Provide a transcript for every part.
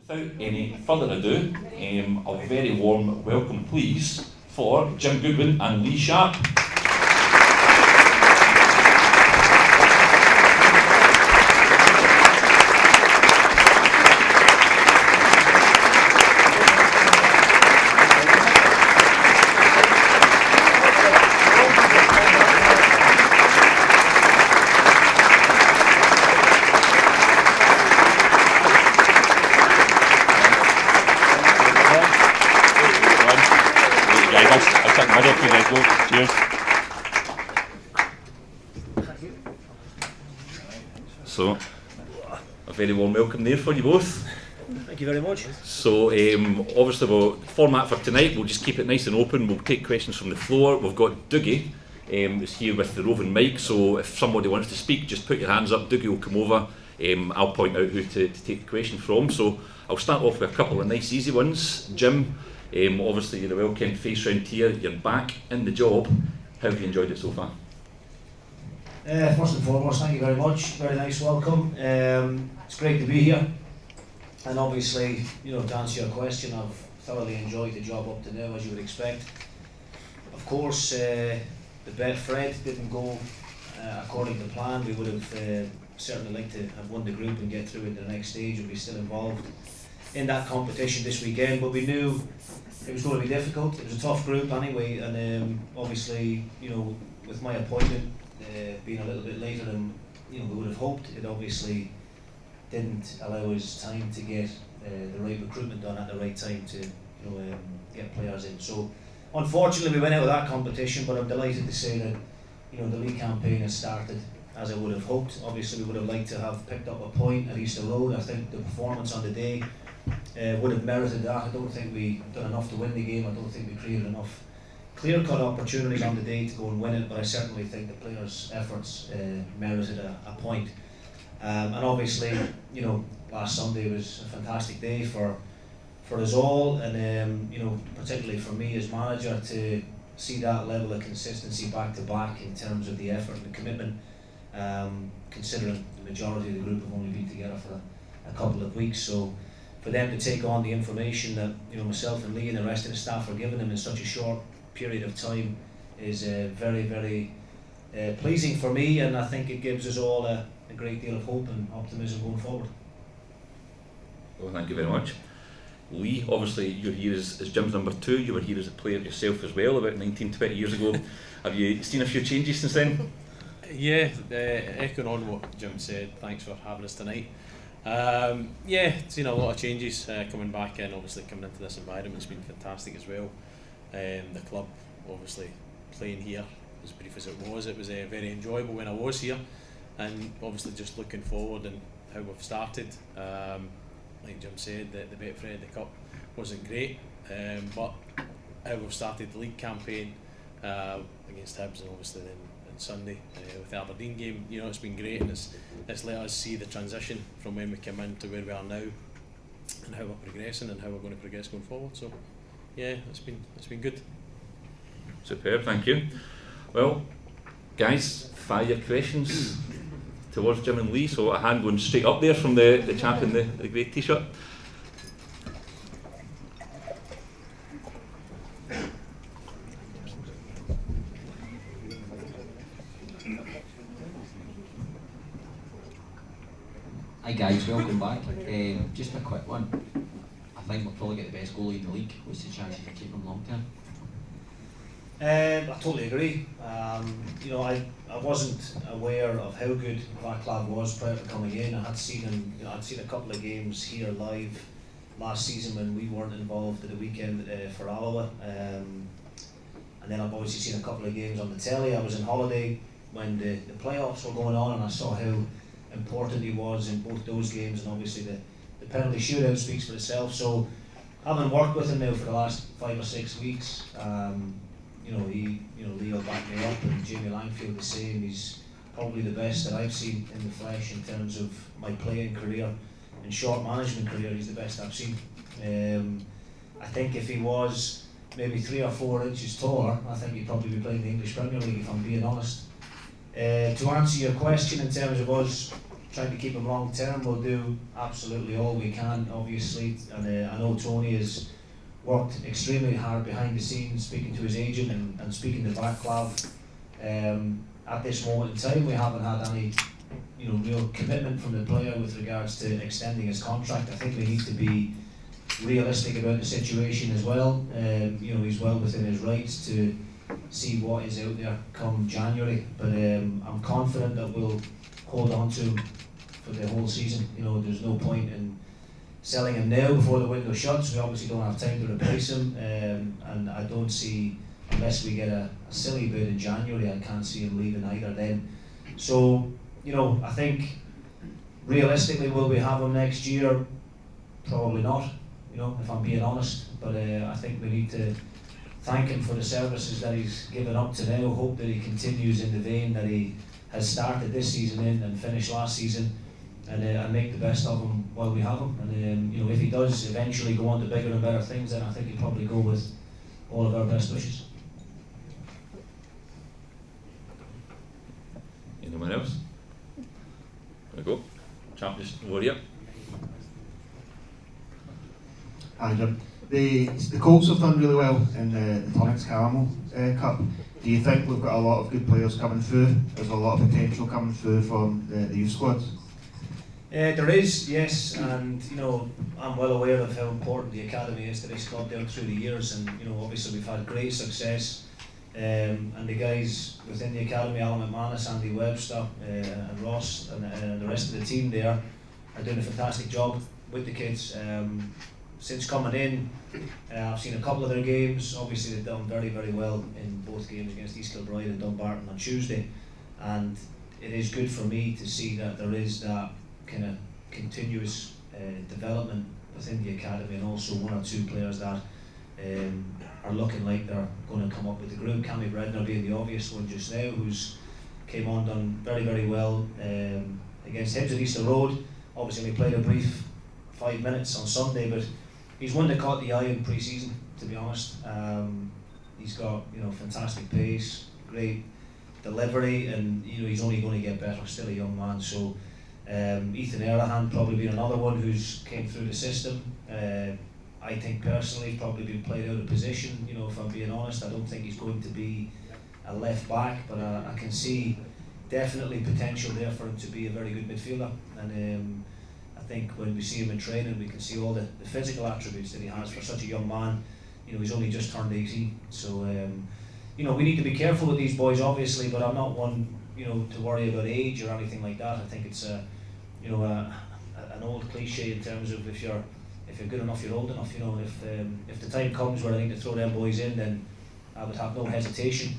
without any further ado, a very warm welcome please for Jim Goodwin and Lee Sharp. Cheers. So, a very warm welcome there for you both. Thank you very much. So, obviously, the format for tonight, we'll just keep it nice and open. We'll take questions from the floor. We've got Dougie is here with the roving mic, so if somebody wants to speak, just put your hands up. Dougie will come over. I'll point out who to take the question from. So, I'll start off with a couple of nice, easy ones. Jim, obviously, you're a well-kept face round here. You're back in the job. How have you enjoyed it so far? First and foremost, thank you very much. Very nice welcome. It's great to be here. And obviously, to answer your question, I've thoroughly enjoyed the job up to now, as you would expect. Of course, the Betfred didn't go according to plan. We would have certainly liked to have won the group and get through into the next stage. We'll be still involved in that competition this weekend, but we knew it was going to be difficult. It was a tough group anyway, and obviously, with my appointment being a little bit later than we would have hoped, it obviously didn't allow us time to get the right recruitment done at the right time to get players in. So unfortunately we went out of that competition, but I'm delighted to say that the league campaign has started as I would have hoped. Obviously we would have liked to have picked up a point at Easter Road. I think the performance on the day would have merited that. I don't think we done enough to win the game. I don't think we created enough clear-cut opportunities on the day to go and win it, but I certainly think the players' efforts merited a point. And obviously, last Sunday was a fantastic day for us all, and particularly for me as manager, to see that level of consistency back to back in terms of the effort and the commitment, considering the majority of the group have only been together for a couple of weeks. So for them to take on the information that myself and Lee and the rest of the staff are giving them in such a short period of time is very, very pleasing for me, and I think it gives us all a great deal of hope and optimism going forward. Well, thank you very much. Lee, obviously you're here as Jim's number 2. You were here as a player yourself as well about 19-20 years ago. Have you seen a few changes since then? Yeah, echoing on what Jim said, thanks for having us tonight. Seen a lot of changes coming back in. Obviously coming into this environment has been fantastic as well. The club, obviously playing here, as brief as it was very enjoyable when I was here, and obviously just looking forward and how we've started. Like Jim said, the Betfred, the Cup wasn't great, but how we've started the league campaign against Hibs, and obviously then on Sunday with the Aberdeen game, it's been great, and it's let us see the transition from when we came in to where we are now, and how we're progressing and how we're going to progress going forward. So yeah, it's been good. Superb, thank you. Well, guys, fire your questions towards Jim and Lee. So a hand going straight up there from the chap in the grey t-shirt. Hi guys, welcome back. Just a quick one. I think we'll probably get the best goalie in the league. What's the chances to keep him long term? I totally agree. I wasn't aware of how good Vaclav was prior to coming in. I had seen him. I'd seen a couple of games here live last season when we weren't involved at the weekend for Alloa, and then I've obviously seen a couple of games on the telly. I was on holiday when the playoffs were going on, and I saw how important he was in both those games, and obviously the penalty shootout speaks for itself. So having worked with him now for the last 5 or 6 weeks, Lee will back me up, and Jamie Langfield the same. He's probably the best that I've seen in the flesh in terms of my playing career and short management career. He's the best I've seen. I think if he was maybe 3 or 4 inches taller, I think he'd probably be playing the English Premier League, if I'm being honest. To answer your question in terms of us trying to keep him long term. We'll do absolutely all we can, obviously, and I know Tony has worked extremely hard behind the scenes, speaking to his agent and speaking to Vaclav. At this moment in time, we haven't had any real commitment from the player with regards to extending his contract. I think we need to be realistic about the situation as well. He's well within his rights to see what is out there come January, but I'm confident that we'll hold on to him for the whole season. There's no point in selling him now before the window shuts. We obviously don't have time to replace him, and I don't see, unless we get a silly bid in January, I can't see him leaving either then. So, I think realistically, will we have him next year? Probably not, if I'm being honest, but I think we need to thank him for the services that he's given up to now. Hope that he continues in the vein that he has started this season in and finished last season, and make the best of him while we have him. And if he does eventually go on to bigger and better things, then I think he'll probably go with all of our best wishes. Anyone else? There we go. Champ, just over here. Hi Jim. The Colts have done really well in the Tonics Caramel Cup. Do you think we've got a lot of good players coming through? There's a lot of potential coming through from the youth squads? There is, yes, and I'm well aware of how important the academy is to this club down through the years, and obviously we've had great success. And the guys within the academy, Alan McManus, Andy Webster, and Ross, and the rest of the team there are doing a fantastic job with the kids. Since coming in, I've seen a couple of their games. Obviously, they've done very, very well in both games against East Kilbride and Dumbarton on Tuesday, and it is good for me to see that there is that kind of continuous development within the academy, and also one or two players that are looking like they're going to come up with the group. Cammy Bredner being the obvious one just now, who's came on, done very, very well against Hibs at Easter Road. Obviously, we played a brief 5 minutes on Sunday, but he's one that caught the eye in pre-season, to be honest. He's got fantastic pace, great delivery, and he's only going to get better. Still a young man. So Ethan Erlahan probably being another one who's came through the system. I think personally he's probably been played out of position. If I'm being honest, I don't think he's going to be a left back, but I can see definitely potential there for him to be a very good midfielder. And I think when we see him in training, we can see all the physical attributes that he has for such a young man. He's only just turned 18, so we need to be careful with these boys, obviously. But I'm not one, to worry about age or anything like that. I think it's an old cliche in terms of if you're good enough, you're old enough. If the time comes where I need to throw them boys in, then I would have no hesitation.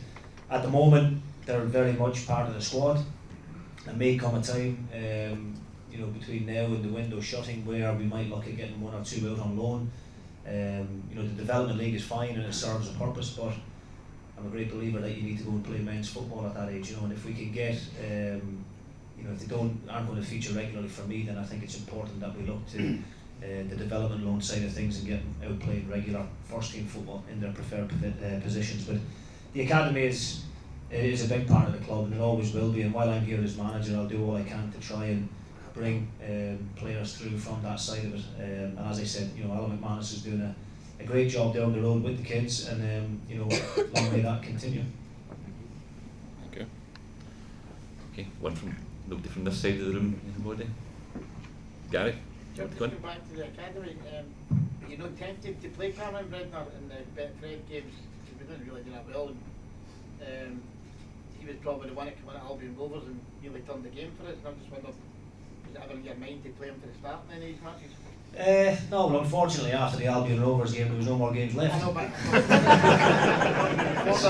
At the moment, they're very much part of the squad. There may come a time, between now and the window shutting, where we might look at getting one or two out on loan. The development league is fine and it serves a purpose, but I'm a great believer that you need to go and play men's football at that age. And if we can get, if they aren't going to feature regularly for me, then I think it's important that we look to the development loan side of things and get outplayed regular first team football in their preferred positions. But the academy is a big part of the club, and it always will be. And while I'm here as manager, I'll do all I can to try and bring players through from that side of it. And as I said, Alan McManus is doing a great job down the road with the kids, and long may that continue. Okay, nobody from this side of the room. Anybody? Gary? Just going back to the academy, you're not tempted to play Cameron Bredner in the Betfred games, because we didn't really do that well. And, he was probably the one that came in at Albion Rovers and nearly turned the game for us. And I just wondered, was it ever in your mind to play him for the start in any of these matches? No, but unfortunately after the Albion Rovers game there was no more games left. I know, but so,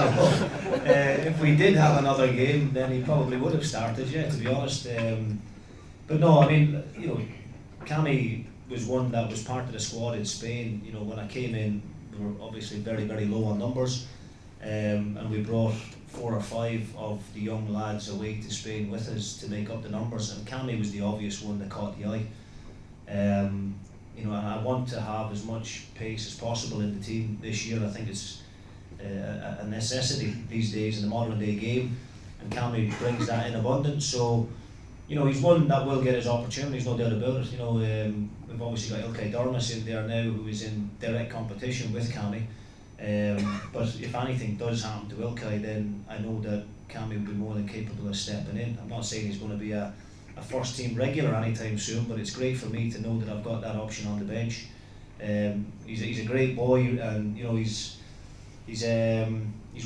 if we did have another game, then he probably would have started, to be honest. But no, I mean, Cammy was one that was part of the squad in Spain. When I came in, we were obviously very, very low on numbers, and we brought 4 or 5 of the young lads away to Spain with us to make up the numbers, and Cammy was the obvious one that caught the eye. And I want to have as much pace as possible in the team this year. I think it's a necessity these days in the modern day game, and Cammy brings that in abundance. So you know, he's one that will get his opportunities, no doubt about it. You know, we've obviously got Ilkay Dormus in there now, who is in direct competition with Cammy. But if anything does happen to Ilkay, then I know that Cammy will be more than capable of stepping in. I'm not saying he's going to be a first team regular anytime soon, but it's great for me to know that I've got that option on the bench. He's a great boy, and you know, he's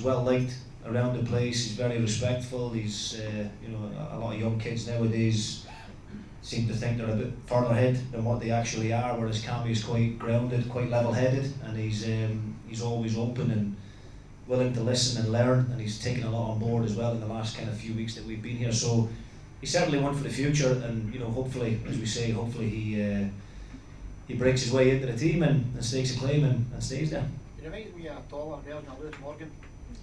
well liked around the place. He's very respectful. He's you know, a lot of young kids nowadays seem to think they're a bit further ahead than what they actually are, whereas Cammy is quite grounded, quite level-headed, and he's always open and willing to listen and learn, and he's taken a lot on board as well in the last kind of few weeks that we've been here. So he's certainly one for the future, and you know, hopefully, as we say, hopefully he breaks his way into the team and stakes a claim and stays there. He reminds me of a taller version of Lewis Morgan.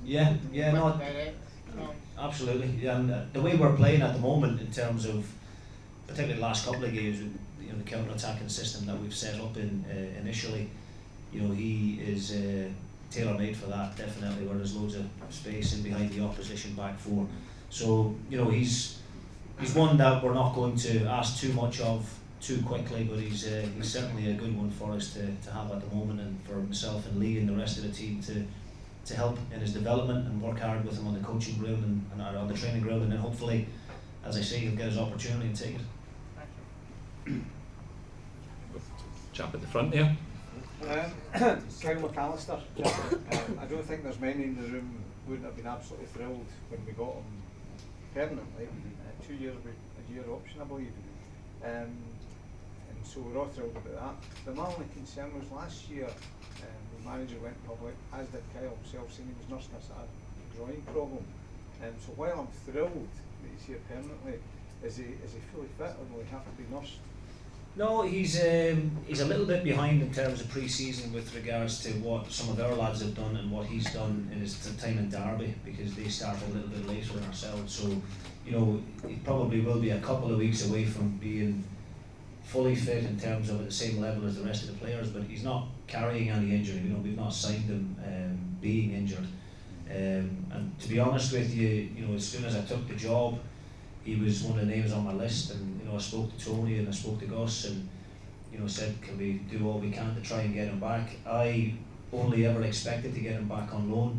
Yeah, no, Direct, you know. absolutely. And the way we're playing at the moment, in terms of particularly the last couple of games, with, you know, the counter-attacking system that we've set up in initially, you know, he is tailor-made for that, definitely, where there's loads of space in behind the opposition back four. So, you know, he's one that we're not going to ask too much of too quickly, but he's certainly a good one for us to have at the moment, and for myself and Lee and the rest of the team to help in his development and work hard with him on the coaching ground and on the training ground, and then hopefully, as I say, he'll get his opportunity and take it. Chap at the front there. Kyle McAllister. I don't think there's many in the room wouldn't have been absolutely thrilled when we got him permanently. 2 years with a year option, I believe. And so we're all thrilled about that. The my only concern was last year the manager went public, as did Kyle himself, saying he was nursing a groin problem. So while I'm thrilled that he's here permanently, is he fully fit, or will he have to be nursed? No, he's a little bit behind in terms of pre-season with regards to what some of our lads have done and what he's done in his time in Derby, because they started a little bit later than ourselves. So, you know, he probably will be a couple of weeks away from being fully fit in terms of at the same level as the rest of the players, but he's not carrying any injury. You know, we've not signed him being injured. And to be honest with you, you know, as soon as I took the job, he was one of the names on my list, and you know, I spoke to Tony and I spoke to Gus, and you know, said, can we do all we can to try and get him back? I only ever expected to get him back on loan,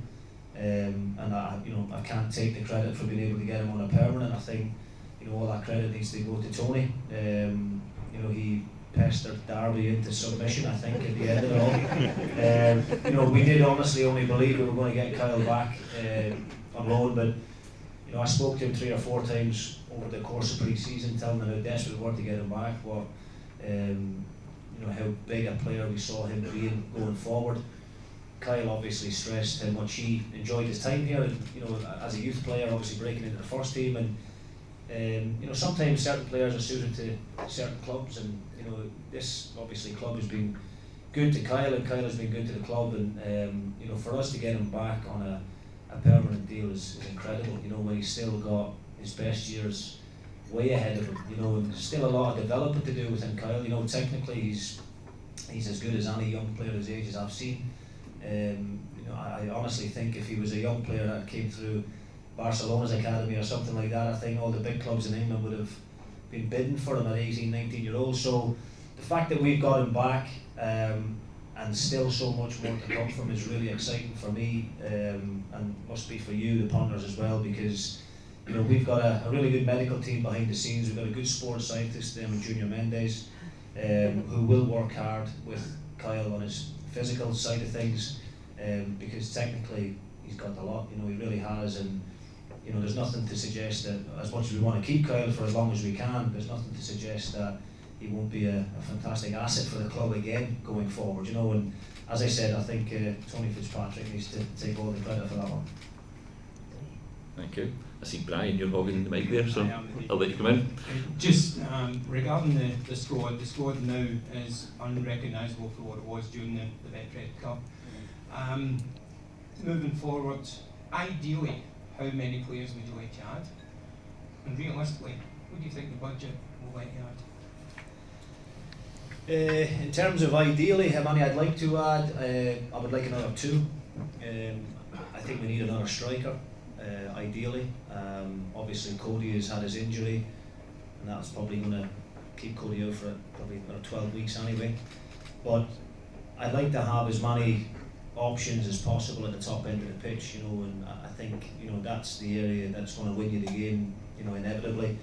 and I can't take the credit for being able to get him on a permanent. I think, you know, all that credit needs to go to Tony. You know, he pestered Derby into submission, I think, at the end of it all. You know, we did honestly only believe we were going to get Kyle back on loan, but you know, I spoke to him 3 or 4 times over the course of pre-season, telling him how desperate we were to get him back, you know, how big a player we saw him being going forward. Kyle obviously stressed how much he enjoyed his time here, and, you know, as a youth player, obviously breaking into the first team, and you know, sometimes certain players are suited to certain clubs, and you know, this obviously club has been good to Kyle, and Kyle has been good to the club, and you know, for us to get him back on a permanent deal is incredible. You know, when he's still got his best years way ahead of him. You know, and there's still a lot of development to do within Kyle. You know, technically he's as good as any young player his age as I've seen. You know, I honestly think if he was a young player that came through Barcelona's academy or something like that, I think all the big clubs in England would have been bidding for him at 18, 19-year-old. So the fact that we've got him back and still so much more to come from is really exciting for me, and must be for you, the punters, as well, because you know, we've got a really good medical team behind the scenes. We've got a good sports scientist, Junior Mendes, who will work hard with Kyle on his physical side of things, because technically he's got a lot. You know, he really has, and you know, there's nothing to suggest that, as much as we want to keep Kyle for as long as we can, there's nothing to suggest that he won't be a fantastic asset for the club again going forward. You know, and as I said, I think Tony Fitzpatrick needs to take all the credit for that one. Thank you. I see Brian, you're hogging the mic there, so I'll let you come in. Just regarding the squad now is unrecognisable for what it was during the Betfred Cup. Moving forward, ideally, how many players would you like to add? And realistically, what do you think the budget will let you add? In terms of ideally how many I'd like to add, I would like another 2. I think we need another striker, ideally. Obviously Cody has had his injury. and that's probably going to keep Cody out for probably another 12 weeks anyway. But I'd like to have as many options as possible at the top end of the pitch, you know, and I think, you know, that's the area that's going to win you the game, you know, inevitably.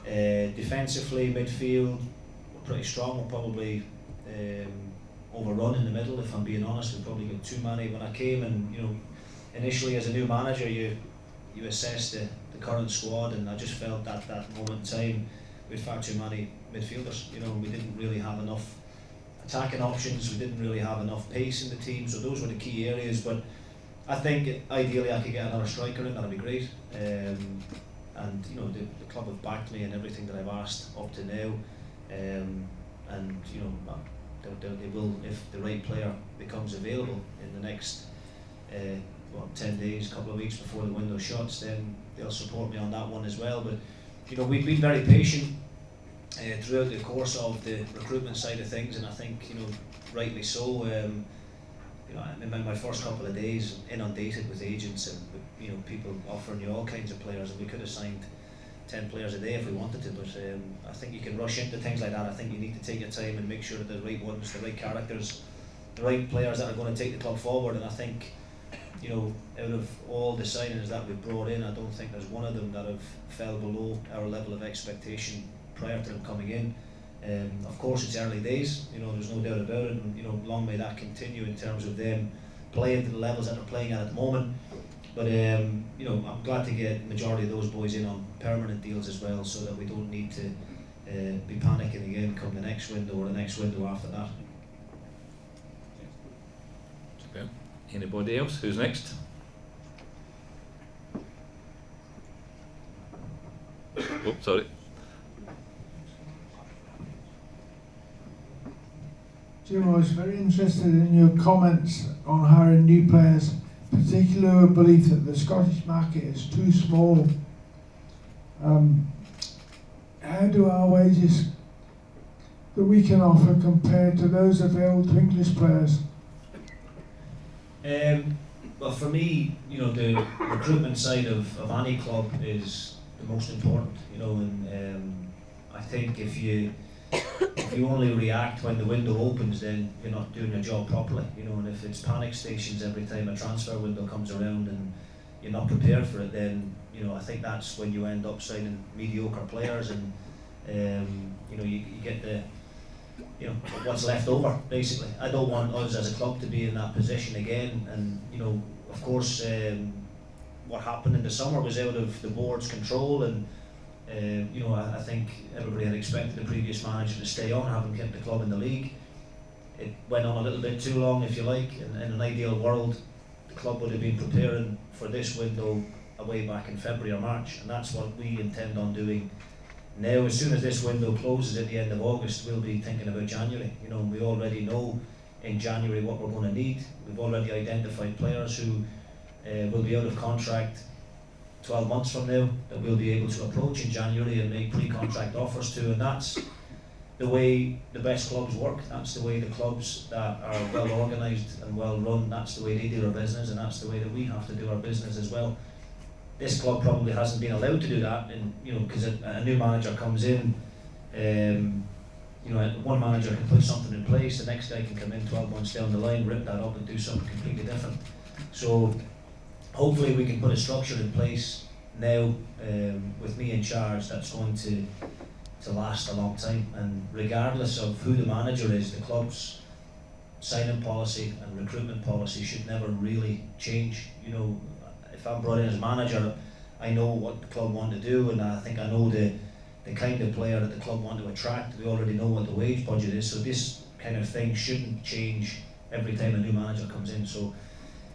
Defensively, midfield, we're pretty strong. We're probably overrun in the middle, if I'm being honest. We've probably got too many. When I came, and you know, initially as a new manager, you assess the current squad, and I just felt that moment in time we had far too many midfielders. You know, we didn't really have enough attacking options. We didn't really have enough pace in the team. So those were the key areas. But I think ideally I could get another striker in. That'd be great. And you know, the club have backed me in everything that I've asked up to now. And you know, they will, if the right player becomes available in the next 10 days, couple of weeks before the window shuts, then they'll support me on that one as well. But you know, we've been very patient throughout the course of the recruitment side of things, and I think, you know, rightly so. You know, in my first couple of days, inundated with agents and, you know, people offering you all kinds of players, and we could have signed 10 players a day if we wanted to. But I think you can rush into things like that. I think you need to take your time and make sure that the right ones, the right characters, the right players that are going to take the club forward. And I think, you know, out of all the signings that we've brought in, I don't think there's one of them that have fell below our level of expectation prior to them coming in. Of course, it's early days, you know, there's no doubt about it, and you know, long may that continue in terms of them playing to the levels that they're playing at the moment. But you know, I'm glad to get the majority of those boys in on permanent deals as well, so that we don't need to be panicking again come the next window or the next window after that. Super. Anybody else? Who's next? Oh, sorry. Jim, I was very interested in your comments on hiring new players, particularly a belief that the Scottish market is too small. How do our wages that we can offer compare to those available to English players? Well, for me, you know, the recruitment side of any club is the most important, you know, and I think if you only react when the window opens, then you're not doing your job properly, you know. And if it's panic stations every time a transfer window comes around and you're not prepared for it, then, you know, I think that's when you end up signing mediocre players, and you know, you get the, you know, what's left over basically. I don't want us as a club to be in that position again. And you know, of course, what happened in the summer was out of the board's control, and you know, I think everybody had expected the previous manager to stay on, having kept the club in the league. It went on a little bit too long, if you like. In an ideal world, the club would have been preparing for this window away back in February or March, and that's what we intend on doing now. As soon as this window closes at the end of August, we'll be thinking about January. You know, we already know in January what we're going to need. We've already identified players who will be out of contract 12 months from now that we'll be able to approach in January and make pre-contract offers to, and that's the way the best clubs work. That's the way the clubs that are well organised and well run, that's the way they do their business, and that's the way that we have to do our business as well. This club probably hasn't been allowed to do that, and you know, because a new manager comes in, you know, one manager can put something in place, the next guy can come in 12 months down the line, rip that up and do something completely different. So hopefully we can put a structure in place now with me in charge that's going to last a long time, and regardless of who the manager is, the club's signing policy and recruitment policy should never really change. You know, if I'm brought in as manager, I know what the club want to do, and I think I know the kind of player that the club want to attract. We already know what the wage budget is, so this kind of thing shouldn't change every time a new manager comes in. So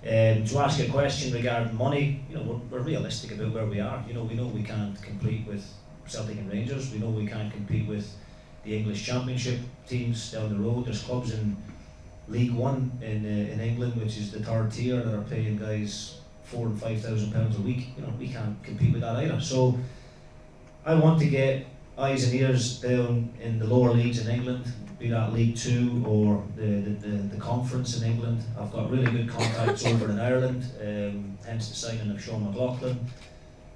to ask a question regarding money, you know, we're realistic about where we are. You know, we know we can't compete with Celtic and Rangers. We know we can't compete with the English Championship teams down the road. There's clubs in League One in England, which is the third tier, that are paying guys £4,000 and £5,000 a week. You know, we can't compete with that either. So I want to get eyes and ears down in the lower leagues in England, be that League Two or the conference in England. I've got really good contacts over in Ireland, hence the signing of Sean McLaughlin.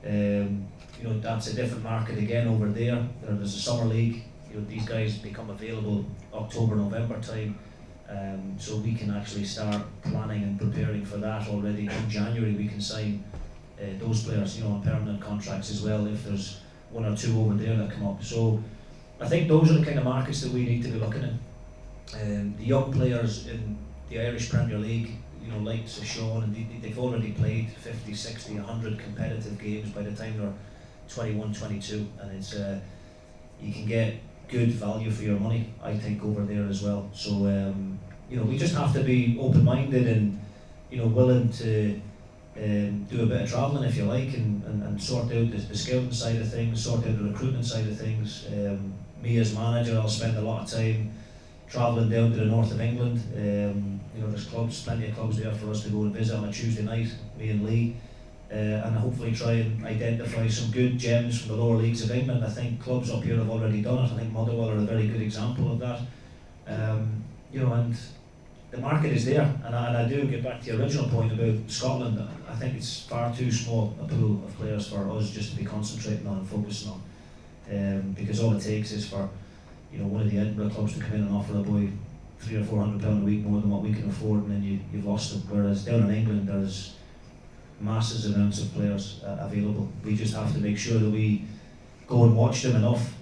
You know, that's a different market again over there. There's a summer league. You know, these guys become available October, November time. So we can actually start planning and preparing for that already in January. We can sign those players, you know, on permanent contracts as well if there's one or two over there that come up. So I think those are the kind of markets that we need to be looking at. The young players in the Irish Premier League, you know, like Sean, and they've already played 50, 60, 100 competitive games by the time they're 21, 22, and it's you can get good value for your money, I think, over there as well. So you know, we just have to be open-minded and, you know, willing to do a bit of travelling, if you like, and sort out the scouting side of things, sort out the recruitment side of things. Me as manager, I'll spend a lot of time travelling down to the north of England. You know, there's clubs, plenty of clubs there for us to go and visit on a Tuesday night, me and Lee, and hopefully try and identify some good gems from the lower leagues of England. I think clubs up here have already done it. I think Motherwell are a very good example of that. You know, and the market is there, and I do get back to your original point about Scotland. I think it's far too small a pool of players for us just to be concentrating on and focusing on, because all it takes is for, you know, one of the Edinburgh clubs to come in and offer a boy £300 or £400 a week more than what we can afford, and then you've lost them. Whereas down in England, there's masses amounts of players available. We just have to make sure that we go and watch them enough,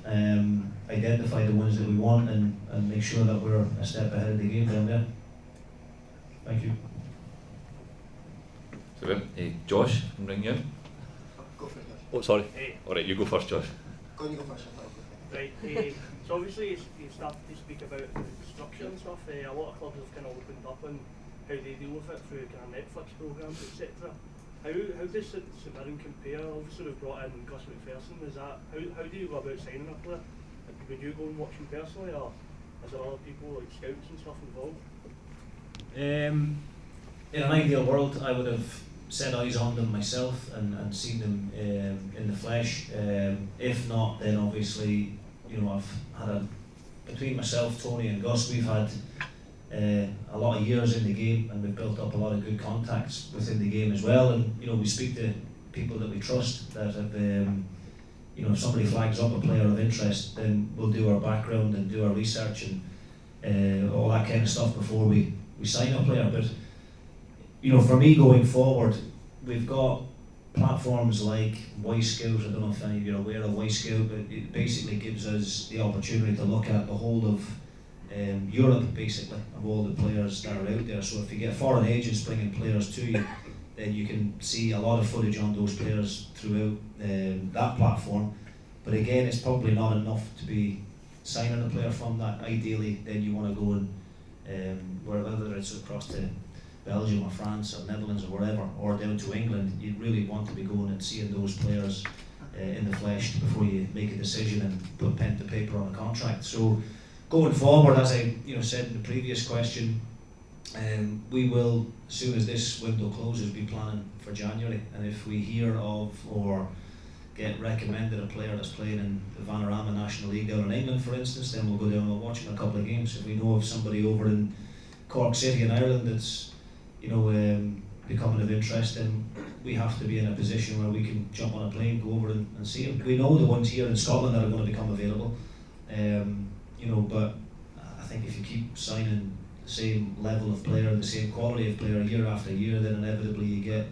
identify the ones that we want, and make sure that we're a step ahead of the game down there. Thank you. So, Josh, I'm bringing you in. Go for it, Josh. Oh, sorry. Hey. All right, you go first, Josh. Go first. Right, so obviously you started to speak about the structure and stuff. A lot of clubs have kind of opened up on how they deal with it through kind of Netflix programs, etc. How does St Mirren compare? Obviously we've brought in Gus McPherson. Is that how do you go about signing a player? Would you go and watch him personally, or is there other people like scouts and stuff involved? In an ideal world, I would have set eyes on them myself and seen them in the flesh. If not, then obviously, you know, I've had between myself, Tony and Gus, we've had a lot of years in the game, and we've built up a lot of good contacts within the game as well. And, you know, we speak to people that we trust that have, you know, if somebody flags up a player of interest, then we'll do our background and do our research and all that kind of stuff before we sign a player. But, you know, for me going forward, we've got platforms like Y-Scout. I don't know if any of you are aware of Y-Scout, but it basically gives us the opportunity to look at the whole of Europe, basically, of all the players that are out there. So if you get foreign agents bringing players to you, then you can see a lot of footage on those players throughout that platform. But again, it's probably not enough to be signing a player from that. Ideally, then you want to go and whether it's across to Belgium or France or Netherlands or wherever, or down to England, you really want to be going and seeing those players in the flesh before you make a decision and put pen to paper on a contract. So going forward, as I said in the previous question, we will, as soon as this window closes, be planning for January. And if we hear of or get recommended a player that's playing in the Vanarama National League down in England, for instance, then we'll go down and we'll watch him a couple of games. If we know of somebody over in Cork City in Ireland that's becoming of interest, then we have to be in a position where we can jump on a plane, go over and see him. We know the ones here in Scotland that are going to become available, but I think if you keep signing the same level of player, the same quality of player year after year, then inevitably you get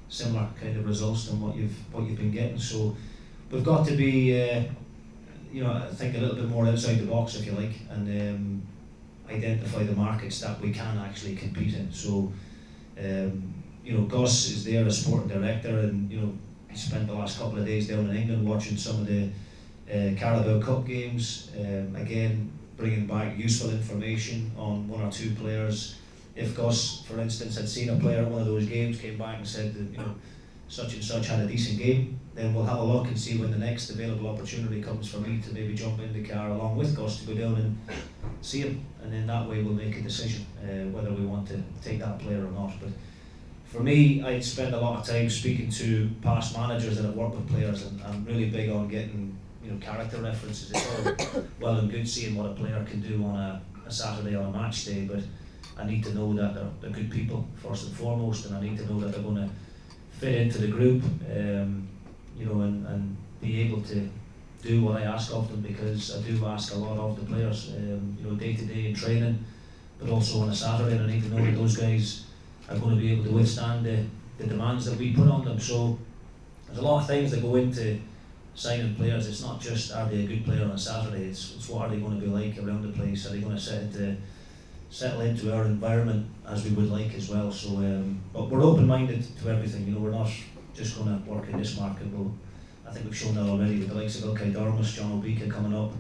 similar kind of results than what you've been getting. So we've got to be, I think a little bit more outside the box, if you like, and identify the markets that we can actually compete in. So, Gus is there as sporting director, and he spent the last couple of days down in England watching some of the Carabao Cup games. Again, bringing back useful information on one or two players. If Gus, for instance, had seen a player at one of those games, came back and said that such and such had a decent game, then we'll have a look and see when the next available opportunity comes for me to maybe jump in the car along with Gus to go down and see him, and then that way we'll make a decision whether we want to take that player or not. But for me, I'd spend a lot of time speaking to past managers that have worked with players, and I'm really big on getting character references. It's all well and good seeing what a player can do on a Saturday on a match day, but I need to know that they're good people first and foremost, and I need to know that they're going to fit into the group. you know, and be able to do what I ask of them, because I do ask a lot of the players, you know, day to day in training, but also on a Saturday, and I need to know that those guys are going to be able to withstand the demands that we put on them. So there's a lot of things that go into signing players. It's not just are they a good player on a Saturday, it's what are they going to be like around the place, are they going to settle into our environment as we would like as well. So but we're open-minded to everything, you know, we're not just going to work in this market. I think we've shown that already with the likes of Ilkay Dormus, John Obika coming up.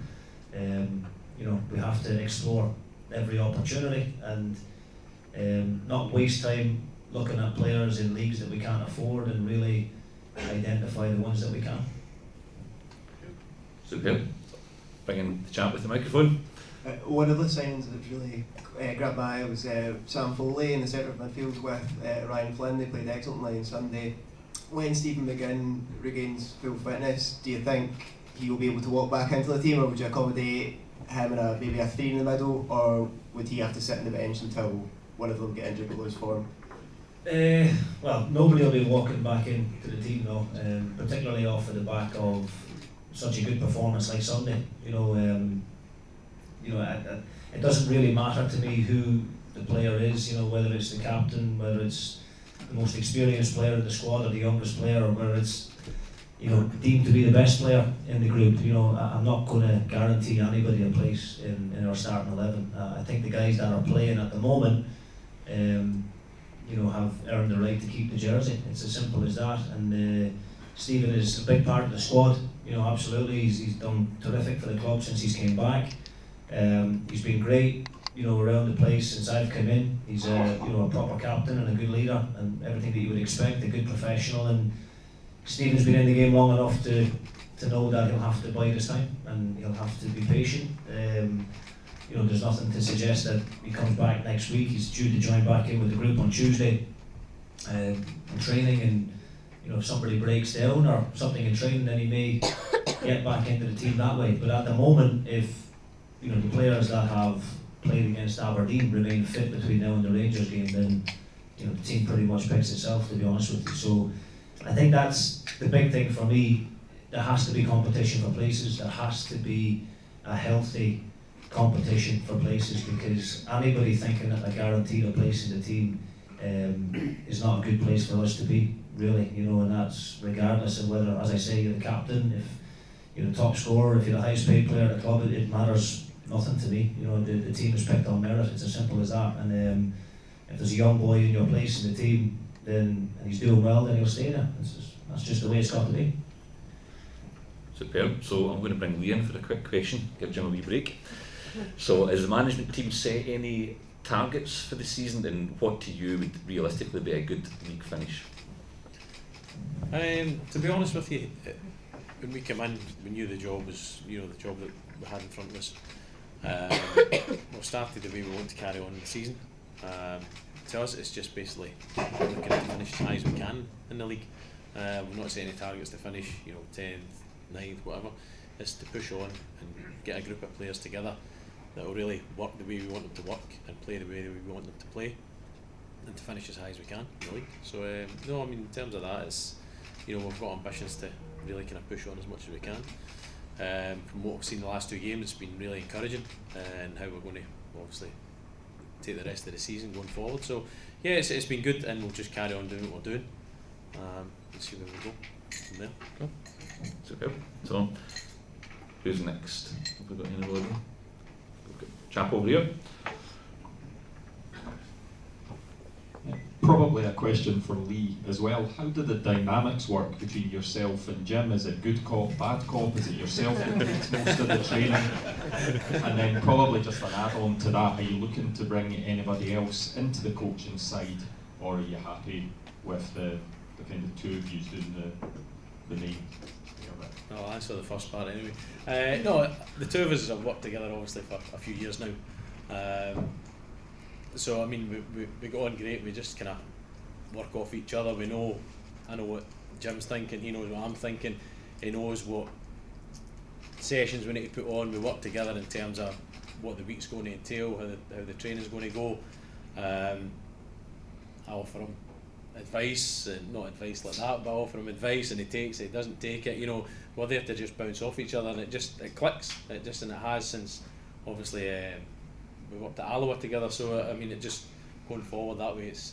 You know, we have to explore every opportunity and not waste time looking at players in leagues that we can't afford, and really identify the ones that we can. Superb. Bringing the chap with the microphone. One of the signings that really grabbed my eye was Sam Foley in the centre of midfield with Ryan Flynn. They played excellently on Sunday. When Stephen McCann regains full fitness, do you think he will be able to walk back into the team, or would you accommodate him in maybe a 3 in the middle, or would he have to sit on the bench until one of them get injured or lose form? Well, nobody will be walking back into the team though, particularly off of the back of such a good performance like Sunday. You know, it doesn't really matter to me who the player is. You know, whether it's the captain, whether it's the most experienced player in the squad, or the youngest player, or whether it's, you know, deemed to be the best player in the group. You know, I'm not going to guarantee anybody a place in our starting 11. I think the guys that are playing at the moment, you know, have earned the right to keep the jersey. It's as simple as that. And Stephen is a big part of the squad. You know, absolutely. He's done terrific for the club since he's came back. He's been great, you know, around the place since I've come in. He's you know, a proper captain and a good leader and everything that you would expect, a good professional. And Stephen's been in the game long enough to know that he'll have to bide his time and he'll have to be patient. You know, there's nothing to suggest that he comes back next week. He's due to join back in with the group on Tuesday in training, and you know, if somebody breaks down or something in training, then he may get back into the team that way. But at the moment, if you know, the players that have played against Aberdeen remain fit between now and the Rangers game, then you know, the team pretty much picks itself, to be honest with you. So I think that's the big thing for me. There has to be competition for places. There has to be a healthy competition for places, because anybody thinking that they're guaranteed a place in the team is not a good place for us to be, really. You know, and that's regardless of whether, as I say, you're the captain, if you're the top scorer, if you're the highest paid player at the club, it matters nothing to me. You know, the team is picked on merit. It's as simple as that. And if there's a young boy in your place in the team, then and he's doing well, then he'll stay there. That's just the way it's got to be. Superb. So I'm going to bring Lee in for a quick question, give Jim a wee break. So has the management team set any targets for the season, and what to you would realistically be a good league finish? To be honest with you, when we came in, we knew the job was, you know, the job that we had in front of us. We've started the way we want to carry on the season. To us, it's just basically looking to finish as high as we can in the league. We're not setting any targets to finish, you know, 10th, 9th, whatever. It's to push on and get a group of players together that will really work the way we want them to work and play the way that we want them to play, and to finish as high as we can in the league. So no, I mean, in terms of that, it's, you know, we've got ambitions to really kind of push on as much as we can. From what we've seen the last 2 games, it's been really encouraging, and how we're going to obviously take the rest of the season going forward. So yeah, it's been good, and we'll just carry on doing what we're doing and see where we go from there. Cool. Superb. So who's next? Have we got anybody? We've got chap over here. Probably a question for Lee as well. How do the dynamics work between yourself and Jim? Is it good cop, bad cop? Is it yourself that makes most of the training? And then probably just an add-on to that, are you looking to bring anybody else into the coaching side, or are you happy with the kind of two of you doing the main? I'll answer the first part anyway. No, the two of us have worked together obviously for a few years now. So I mean, we got on great. We just kind of work off each other. I know what Jim's thinking. He knows what I'm thinking. He knows what sessions we need to put on. We work together in terms of what the week's going to entail, how the training's going to go. I offer him advice, and not advice like that, but I offer him advice and he takes it, he doesn't take it. You know, we're there to just bounce off each other, and it clicks. And it has since obviously we worked at Alloa together. So I mean, it just going forward that way. It's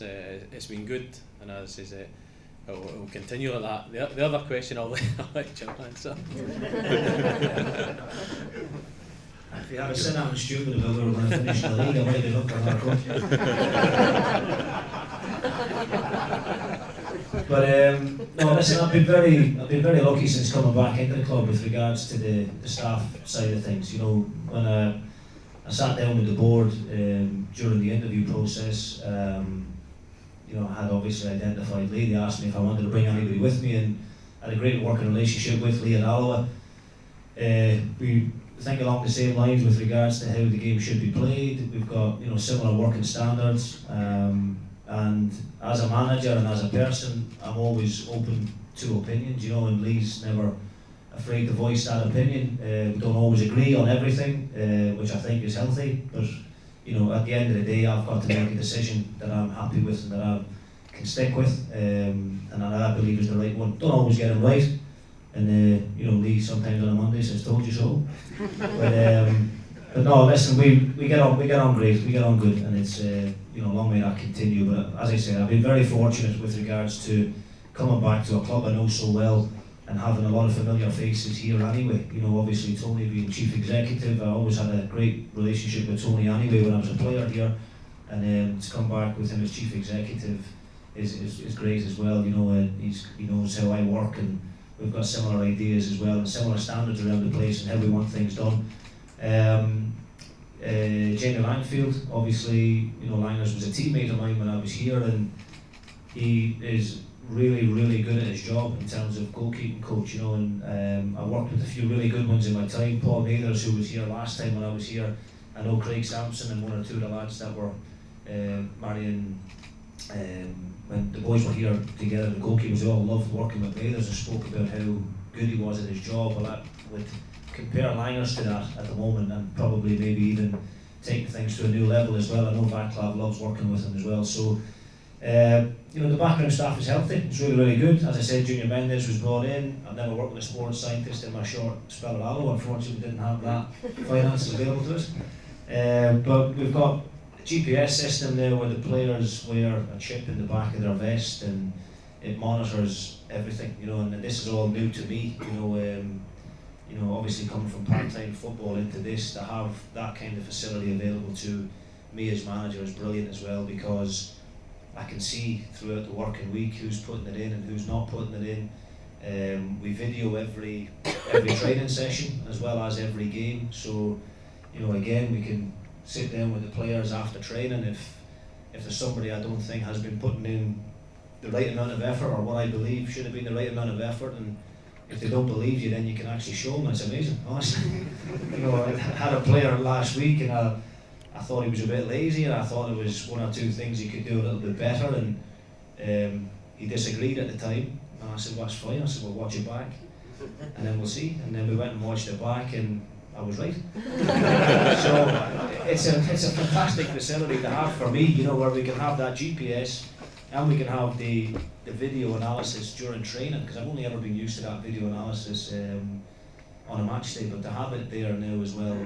been good, and as I say, it will continue like that. The other question I'll let Jim answer. If you had a sit down and stupid about where we're going to finish in the league, I might be looking at our coach. But no, listen, I've been very lucky since coming back into the club with regards to the staff side of things. You know, when I sat down with the board during the interview process, you know, I had obviously identified Lee. They asked me if I wanted to bring anybody with me, and I had a great working relationship with Lee and Alloa. We think along the same lines with regards to how the game should be played. We've got, you know, similar working standards, and as a manager and as a person, I'm always open to opinions, you know, and Lee's never afraid to voice that opinion. We don't always agree on everything, which I think is healthy, but you know, at the end of the day, I've got to make a decision that I'm happy with and that I can stick with, and that I believe is the right one. Don't always get it right. And you know, Lee sometimes on a Monday says, "Told you so." But no, listen, we get on great, we get on good, and it's you know, long may that continue. But as I said, I've been very fortunate with regards to coming back to a club I know so well and having a lot of familiar faces here anyway. You know, obviously Tony being chief executive, I always had a great relationship with Tony anyway when I was a player here, and to come back with him as chief executive is great as well. You know, he knows how I work, and we've got similar ideas as well and similar standards around the place and how we want things done. Jamie Langfield, obviously, you know, Langers was a teammate of mine when I was here, and he is really good at his job in terms of goalkeeping coach, you know, and I worked with a few really good ones in my time. Paul Mathers, who was here last time when I was here. I know Craig Sampson and one or two of the lads that were marrying when the boys were here together, the goalkeepers, they all loved working with Mathers and spoke about how good he was at his job. Well, I would compare Langers to that at the moment, and probably maybe even taking things to a new level as well. I know Vaclav loves working with him as well. So, you know, the background staff is healthy. It's really good. As I said, Junior Mendes was brought in. I've never worked with a sports scientist in my short spell at Alloa. Unfortunately, we didn't have that finances available to us. But we've got a GPS system there where the players wear a chip in the back of their vest, and it monitors everything. You know, and this is all new to me. You know, obviously coming from part-time football into this, to have that kind of facility available to me as manager is brilliant as well, because I can see throughout the working week who's putting it in and who's not putting it in. We video every training session as well as every game, so you know, again, we can sit down with the players after training if there's somebody I don't think has been putting in the right amount of effort, or what I believe should have been the right amount of effort, and if they don't believe you, then you can actually show them. It's amazing, honestly. You know, I had a player last week, and I thought he was a bit lazy, and I thought there was one or two things he could do a little bit better, and he disagreed at the time. And I said, well, that's fine. I said, well, watch it back, and then we'll see. And then we went and watched it back, and I was right. So it's a fantastic facility to have for me, you know, where we can have that GPS, and we can have the video analysis during training, because I've only ever been used to that video analysis on a match day, but to have it there now as well,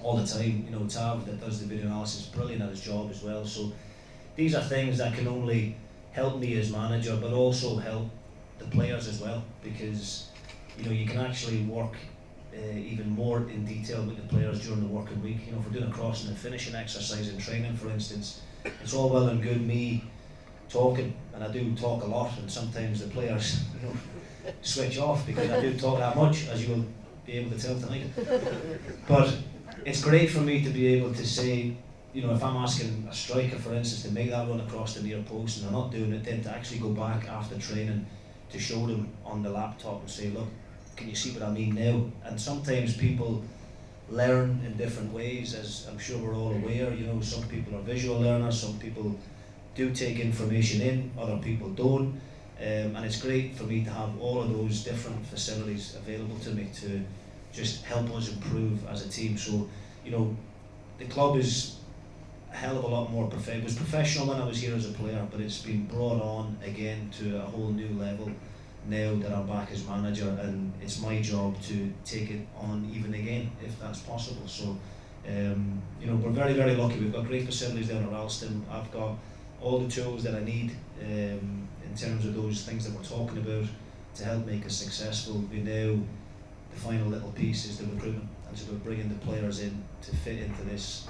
all the time. You know, Tav that does the video analysis is brilliant at his job as well. So these are things that can only help me as manager, but also help the players as well, because you know, you can actually work even more in detail with the players during the working week. You know, if we're doing a crossing and finishing exercise in training, for instance, it's all well and good me talking, and I do talk a lot, and sometimes the players, you know, switch off because I do talk that much, as you will be able to tell tonight. But it's great for me to be able to say, you know, if I'm asking a striker, for instance, to make that run across the near post and they're not doing it, then to actually go back after training to show them on the laptop and say, look, can you see what I mean now? And sometimes people learn in different ways, as I'm sure we're all aware. You know, some people are visual learners, some people do take information in, other people don't. And it's great for me to have all of those different facilities available to me to just help us improve as a team. So, you know, the club is a hell of a lot more it was professional when I was here as a player, but it's been brought on again to a whole new level now that I'm back as manager, and it's my job to take it on even again if that's possible. So we're very, very lucky. We've got great facilities down at Ralston. I've got all the tools that I need in terms of those things that we're talking about to help make us successful. We know the final little piece is the recruitment, and so we're bringing the players in to fit into this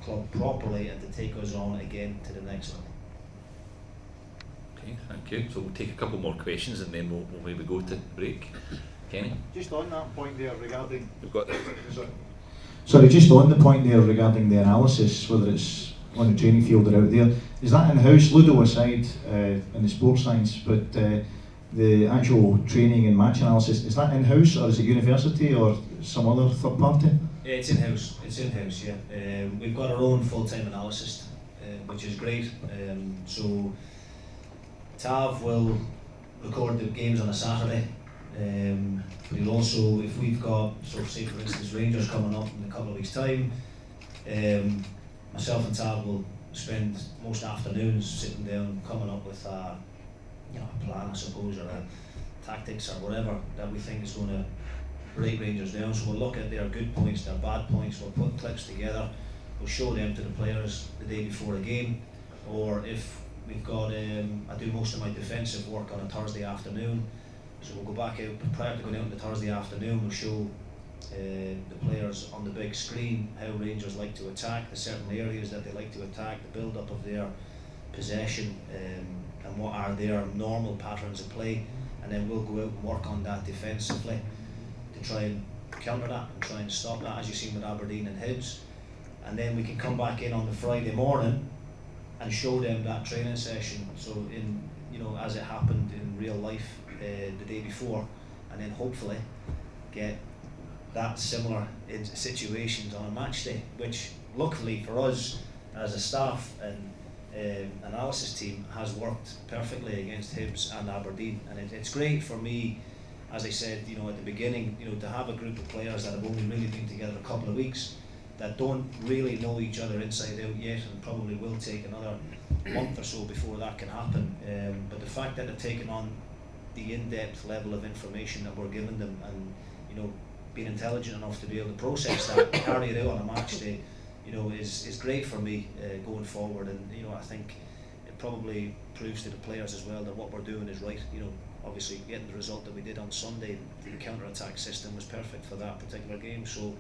club properly and to take us on again to the next level. Okay, thank you. So we'll take a couple more questions and then we'll maybe go to break. Kenny? Just on that point there regarding... We've got Sorry, just on the point there regarding the analysis, whether it's on the training field or out there, is that in-house, Ludo aside, in the sports science, but the actual training and match analysis, is that in-house or is it university or some other third party? Yeah, it's in-house. It's in-house. Yeah, we've got our own full-time analyst, which is great. So Tav will record the games on a Saturday. But he'll also, if we've got, so say for instance Rangers coming up in a couple of weeks' time, myself and Tav will spend most afternoons sitting down, coming up with a plan, I suppose, or a tactics or whatever that we think is going to break Rangers down. So we'll look at their good points, their bad points, we'll put clips together, we'll show them to the players the day before a game, or if we've got, I do most of my defensive work on a Thursday afternoon, so we'll go back out, prior to going out on the Thursday afternoon, we'll show the players on the big screen how Rangers like to attack, the certain areas that they like to attack, the build-up of their possession, and what are their normal patterns of play, and then we'll go out and work on that defensively to try and counter that and try and stop that, as you've seen with Aberdeen and Hibs. And then we can come back in on the Friday morning and show them that training session, so in, as it happened in real life the day before, and then hopefully get that similar in situations on a match day, which luckily for us as a staff and analysis team has worked perfectly against Hibs and Aberdeen, and it's great for me, as I said, at the beginning, to have a group of players that have only really been together a couple of weeks, that don't really know each other inside out yet, and probably will take another month or so before that can happen. But the fact that they're taking on the in-depth level of information that we're giving them, and being intelligent enough to be able to process that, carry it out on a match day, is great for me going forward. And I think it probably proves to the players as well that what we're doing is right. Obviously getting the result that we did on Sunday, the counter-attack system was perfect for that particular game. So,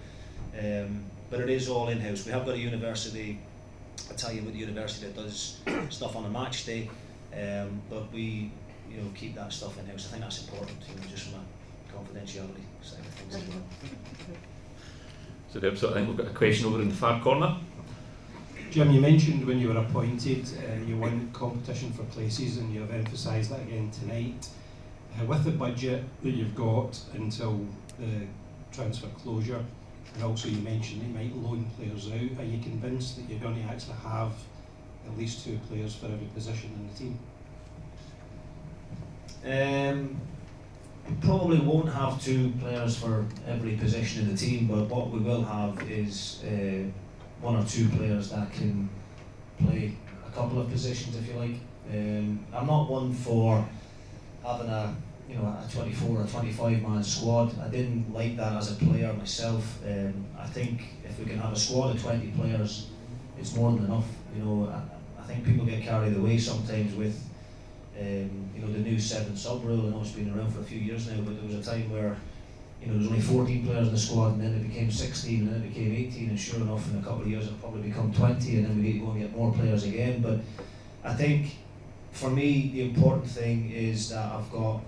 but it is all in-house. We have got a university, I'll tell you about the university that does stuff on a match day, but we keep that stuff in-house. I think that's important, just from a confidentiality side of things as well. So I think we've got a question over in the far corner. Jim, you mentioned when you were appointed you won competition for places, and you've emphasised that again tonight. With the budget that you've got until the transfer closure, and also you mentioned you might loan players out, are you convinced that you're going to actually have at least 2 players for every position in the team? We probably won't have 2 players for every position in the team, but what we will have is 1 or 2 players that can play a couple of positions, if you like. I'm not one for having a 24 or 25 man squad. I didn't like that as a player myself. I think if we can have a squad of 20 players, it's more than enough. I think people get carried away sometimes with the new 7 sub rule. I know it's been around for a few years now, but there was a time where there was only 14 players in the squad, and then it became 16, and then it became 18, and sure enough in a couple of years it'll probably become 20, and then we need to go and get more players again. But I think for me the important thing is that I've got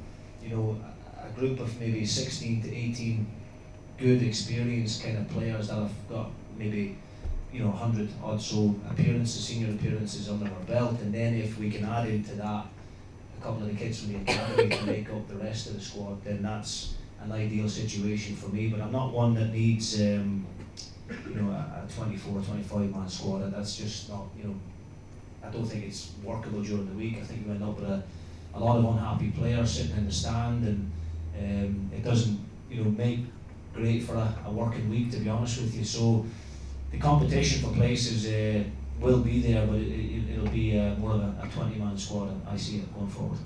a group of maybe 16 to 18 good experienced kind of players that have got maybe 100 odd so appearances, senior appearances under our belt, and then if we can add into that a couple of the kids from the academy to make up the rest of the squad, then that's an ideal situation for me. But I'm not one that needs a 24 or 25 man squad. That's just not, I don't think it's workable during the week. I think you end up with a lot of unhappy players sitting in the stand, and it doesn't make great for a working week, to be honest with you. So the competition for places will be there, but it'll be more of a 20-man squad. I see it going forward.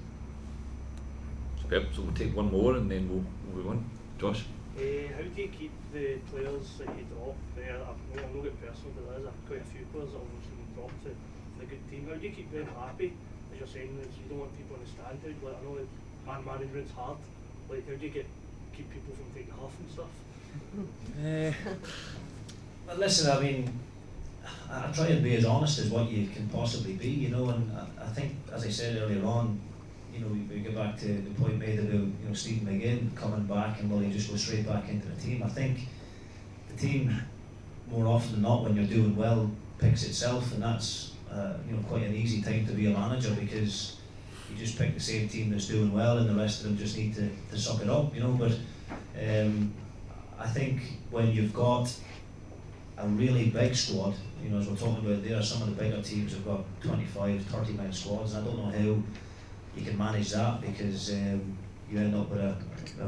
Superb. So we'll take one more and then we'll move on. Josh? How do you keep the players that you drop? I'm not getting personal, but there is quite a few players that have obviously been dropped to the good team. How do you keep them happy? As you're saying, you don't want people on the stand. Like, I know that man management's hard. Like, how do you keep people from taking huff and stuff? Well, listen, I mean, I try and be as honest as what you can possibly be, you know, and I think, as I said earlier on, you know, we get back to the point made about, you know, Stephen McCann coming back and will he just go straight back into the team. I think the team, more often than not, when you're doing well, picks itself, and that's you know, quite an easy time to be a manager, because you just pick the same team that's doing well and the rest of them just need to suck it up, you know. But I think when you've got a really big squad, you know, as we're talking about there, some of the bigger teams have got 25, 30-man squads, and I don't know how you can manage that, because you end up with a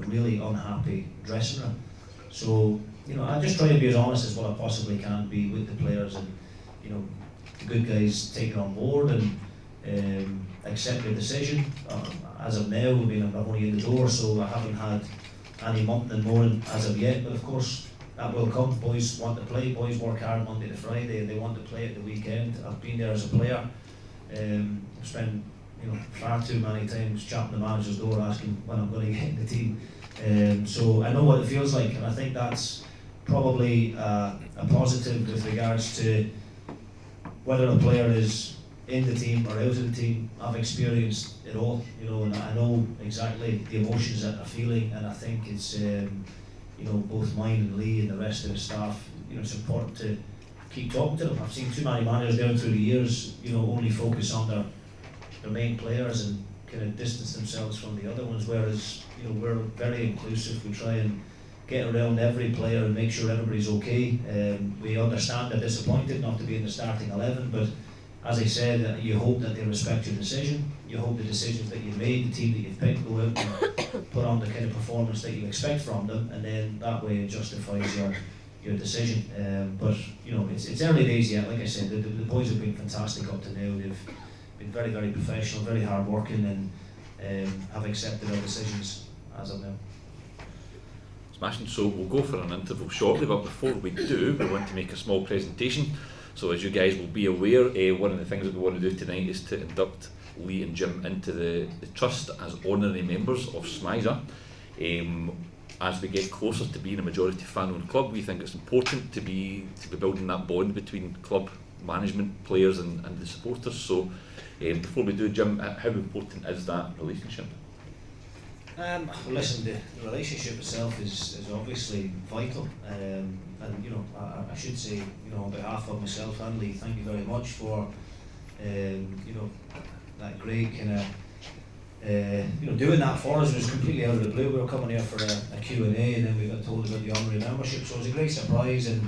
really unhappy dressing room. So, you know, I just try to be as honest as what I possibly can be with the players, and, you know, the good guys take it on board and accept the decision. As of now, I mean, I'm only in the door, so I haven't had any mumping and moaning as of yet, but of course that will come. Boys want to play, boys work hard Monday to Friday, and they want to play at the weekend. I've been there as a player, I've spent, you know, far too many times chapping the manager's door asking when I'm going to get in the team. So I know what it feels like, and I think that's probably a positive with regards to whether a player is in the team or out of the team. I've experienced it all, you know, and I know exactly the emotions that they're feeling, and I think it's, you know, both mine and Lee and the rest of the staff, you know, it's important to keep talking to them. I've seen too many managers down through the years, you know, only focus on their main players and kind of distance themselves from the other ones, whereas, you know, we're very inclusive. We try and get around every player and make sure everybody's okay. We understand they're disappointed not to be in the starting 11, but as I said, you hope that they respect your decision. You hope the decisions that you've made, the team that you've picked, go out and put on the kind of performance that you expect from them, and then that way it justifies your decision. But, you know, it's early days yet. Like I said, the boys have been fantastic up to now. They've been very, very professional, very hard working, and have accepted our decisions as of now. Smashing. So we'll go for an interval shortly, but before we do, we want to make a small presentation. So as you guys will be aware, one of the things that we want to do tonight is to induct Lee and Jim into the trust as honorary members of SMiSA. As we get closer to being a majority fan-owned club, we think it's important to be building that bond between club management, players and the supporters. So before we do, Jim, how important is that relationship? Well, listen, the relationship itself is obviously vital, and you know, I should say, you know, on behalf of myself and Lee, thank you very much for you know, that great kind of you know, doing that for us. It was completely out of the blue. We were coming here for a Q&A, and then we got told about the honorary membership, so it was a great surprise, and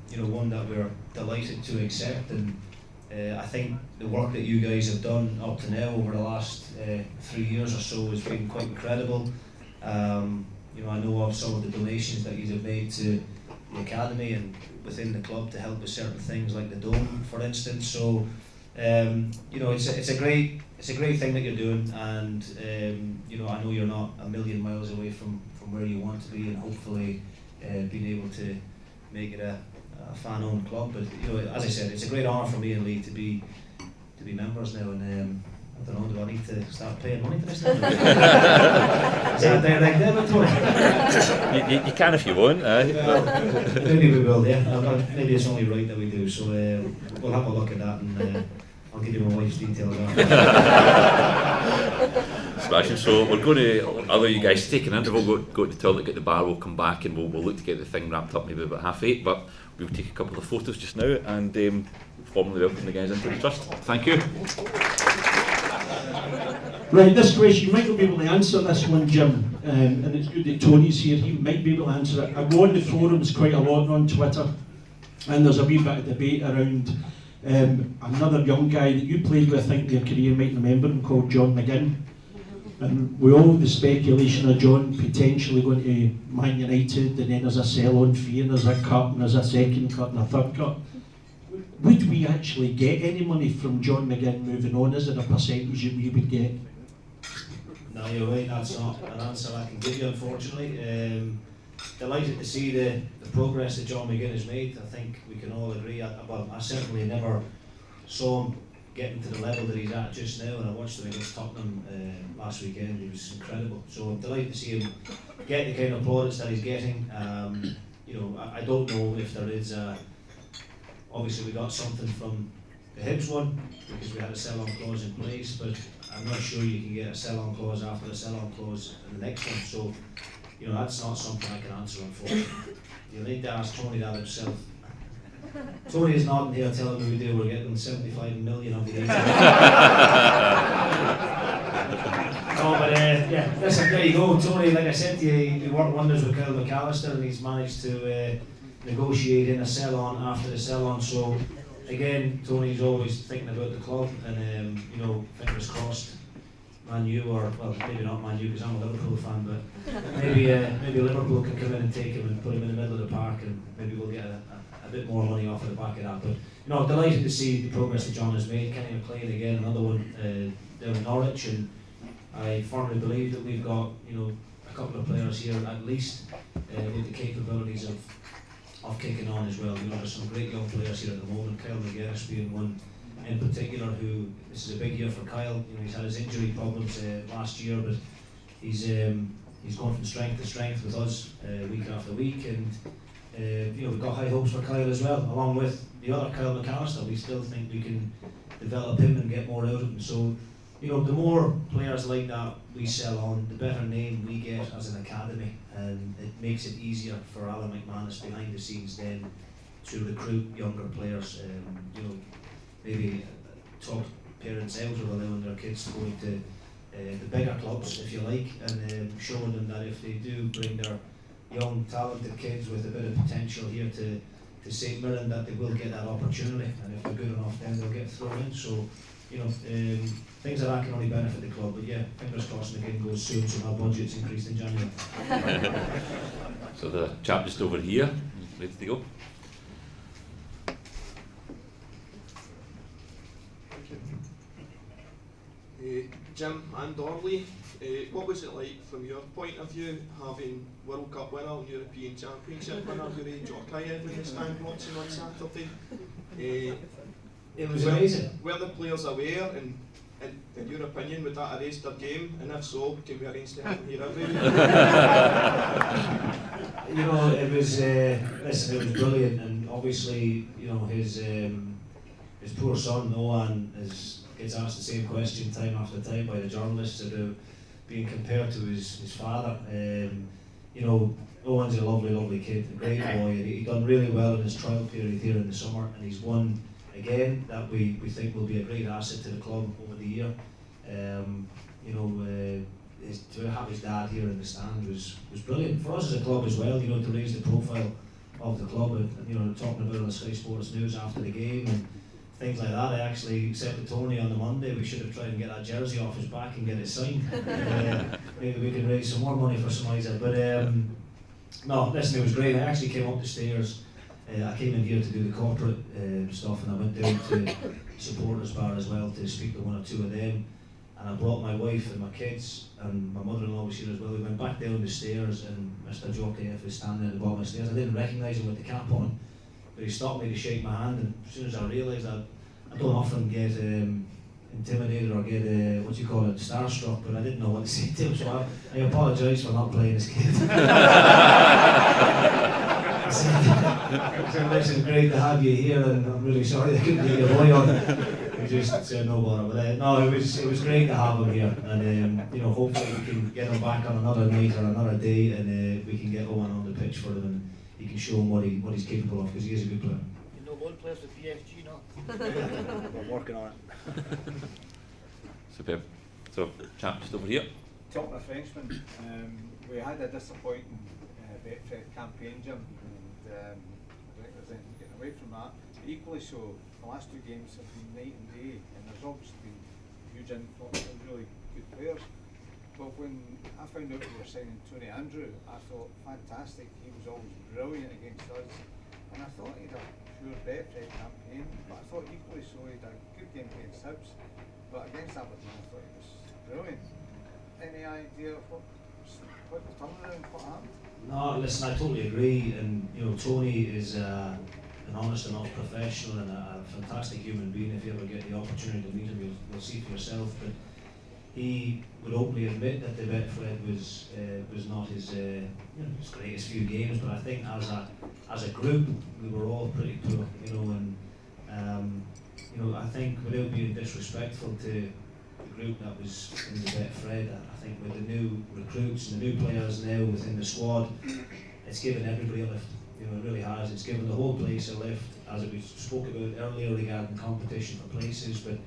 you know, one that we're delighted to accept. And I think the work that you guys have done up to now over the last 3 years or so has been quite incredible. You know, I know of some of the donations that you have made to the academy and within the club to help with certain things like the dome, for instance. So you know, it's a great thing that you're doing, and you know, I know you're not a million miles away from where you want to be, and hopefully being able to make it a fan-owned club. But you know, as I said, it's a great honour for me and Lee to be members now, and I don't know, do I need to start paying money to this now? Is that direct debit, Tony? You can if you want. Maybe we will, yeah. Maybe it's only right that we do, so we'll have a look at that, and I'll give you my wife's details after. Smashing. So we're going to allow you guys to take an interval, go to the toilet, get the bar, we'll come back and we'll look to get the thing wrapped up maybe about 8:30, but we'll take a couple of photos just now and formally welcome the guys into the trust. Thank you. Right, this question, you might not be able to answer this one, Jim, and it's good that Tony's here, he might be able to answer it. I go on the forums quite a lot on Twitter, and there's a wee bit of debate around another young guy that you played with, I think, in your career, might remember him, called John McGinn. And with all the speculation of John potentially going to Man United, and then there's a sell-on fee, and there's a cut, and there's a second cut, and a third cut, would we actually get any money from John McGinn moving on? Is it a percentage that we would get? No, you're right, that's not an answer I can give you, unfortunately. Delighted to see the progress that John McGinn has made. I think we can all agree. I certainly never saw him getting to the level that he's at just now, and I watched him against Tottenham last weekend. He was incredible. So I'm delighted to see him get the kind of plaudits that he's getting. I don't know if there is obviously we got something from the Hibs one because we had a sell-on clause in place, but I'm not sure you can get a sell-on clause after a sell-on clause in the next one. So that's not something I can answer, unfortunately. You'll need to ask Tony that himself. Tony is not here telling me we're getting 75 million of the 80. Listen, there you go. Tony, like I said to you, he worked wonders with Kyle McAllister, and he's managed to negotiate in a sell-on after the sell-on. So, again, Tony's always thinking about the club, and fingers crossed. Man U, or well, maybe not Man U because I'm a Liverpool fan, but maybe Liverpool can come in and take him and put him in the middle of the park, and maybe we'll get a bit more money off of the back of that. But delighted to see the progress that John has made. Kenny McLean again, another one down in Norwich, and I firmly believe that we've got a couple of players here at least with the capabilities of kicking on as well. There's some great young players here at the moment. Kyle McGuinness being one in particular, who this is a big year for Kyle. He's had his injury problems last year, but he's gone from strength to strength with us week after week, and we've got high hopes for Kyle as well, along with the other Kyle McAllister. We still think we can develop him and get more out of him. So the more players like that we sell on, the better name we get as an academy, and it makes it easier for Alan McManus behind the scenes then to recruit younger players. Maybe talk parents out of allowing their kids to go into the bigger clubs, if you like, and showing them that if they do bring their young talented kids with a bit of potential here to St Mirren, that they will get that opportunity, and if they're good enough then they'll get thrown in. So things like that can only benefit the club, but yeah, fingers crossed McGinn goes soon so our budget's increased in January. So the chap just over here, ready to go. Jim and Orly, what was it like from your point of view, having World Cup winner and European Championship winner your age or Kiev in the stand watching on Saturday? It was amazing. Were the players aware, and in your opinion, would that erase their game? And if so, can we arrange to have them here every week? It was listen, it was brilliant, and obviously, his poor son Owen gets asked the same question time after time by the journalists about being compared to his father. Owen's a lovely kid, a great boy, and he done really well in his trial period here in the summer, and he's one again that we think will be a great asset to the club over the year. To have his dad here in the stand was brilliant for us as a club as well. To raise the profile of the club, and talking about it on the Sky Sports News after the game and things like that. I actually said to Tony on the Monday we should have tried and get that jersey off his back and get it signed. Maybe we can raise some more money for SMiSA. But no, listen, it was great. I actually came up the stairs. I came in here to do the corporate stuff, and I went down to supporters bar as well to speak to one or two of them. And I brought my wife and my kids, and my mother-in-law was here as well. We went back down the stairs, and Mr. Jockey was standing at the bottom of the stairs. I didn't recognise him with the cap on, but he stopped me to shake my hand, and as soon as I realised that I don't often get intimidated or get starstruck, but I didn't know what to say to him, so I apologise for not playing his kid. I said, listen, great to have you here, and I'm really sorry they couldn't get your boy on. He just said no bother, but no, it was great to have him here, and hopefully we can get him back on another night or another day, and we can get Owen on the pitch for him, and he can show him what he's capable of, because he is a good player. You know, one players with PSG, no? We're working on it. Superb. So, chap just over here. Talking of Frenchmen, we had a disappointing Betfred campaign, Jim, and I think there's anything getting away from that. But equally so, the last two games have been night and day, and there's obviously been huge influx of really good players. but when I found out we were signing Tony Andrew, I thought, fantastic, he was always brilliant against us. And I thought he'd a pure Betfred campaign, but I thought equally so he had a good game against Hibs. But against Aberdeen, I thought he was brilliant. Any idea of what the turnaround, what happened? No, listen, I totally agree, and you know, Tony is an honest enough professional and a fantastic human being. If you ever get the opportunity to meet him, you'll see for yourself. But he would openly admit that the Betfred was not his his greatest few games. But I think as a group, we were all pretty poor, you know, and you know, I think without being disrespectful to the group that was in the Betfred, I think with the new recruits and the new players now within the squad, it's given everybody a lift. You know, it really has. It's given the whole place a lift, as we spoke about earlier regarding competition for places. But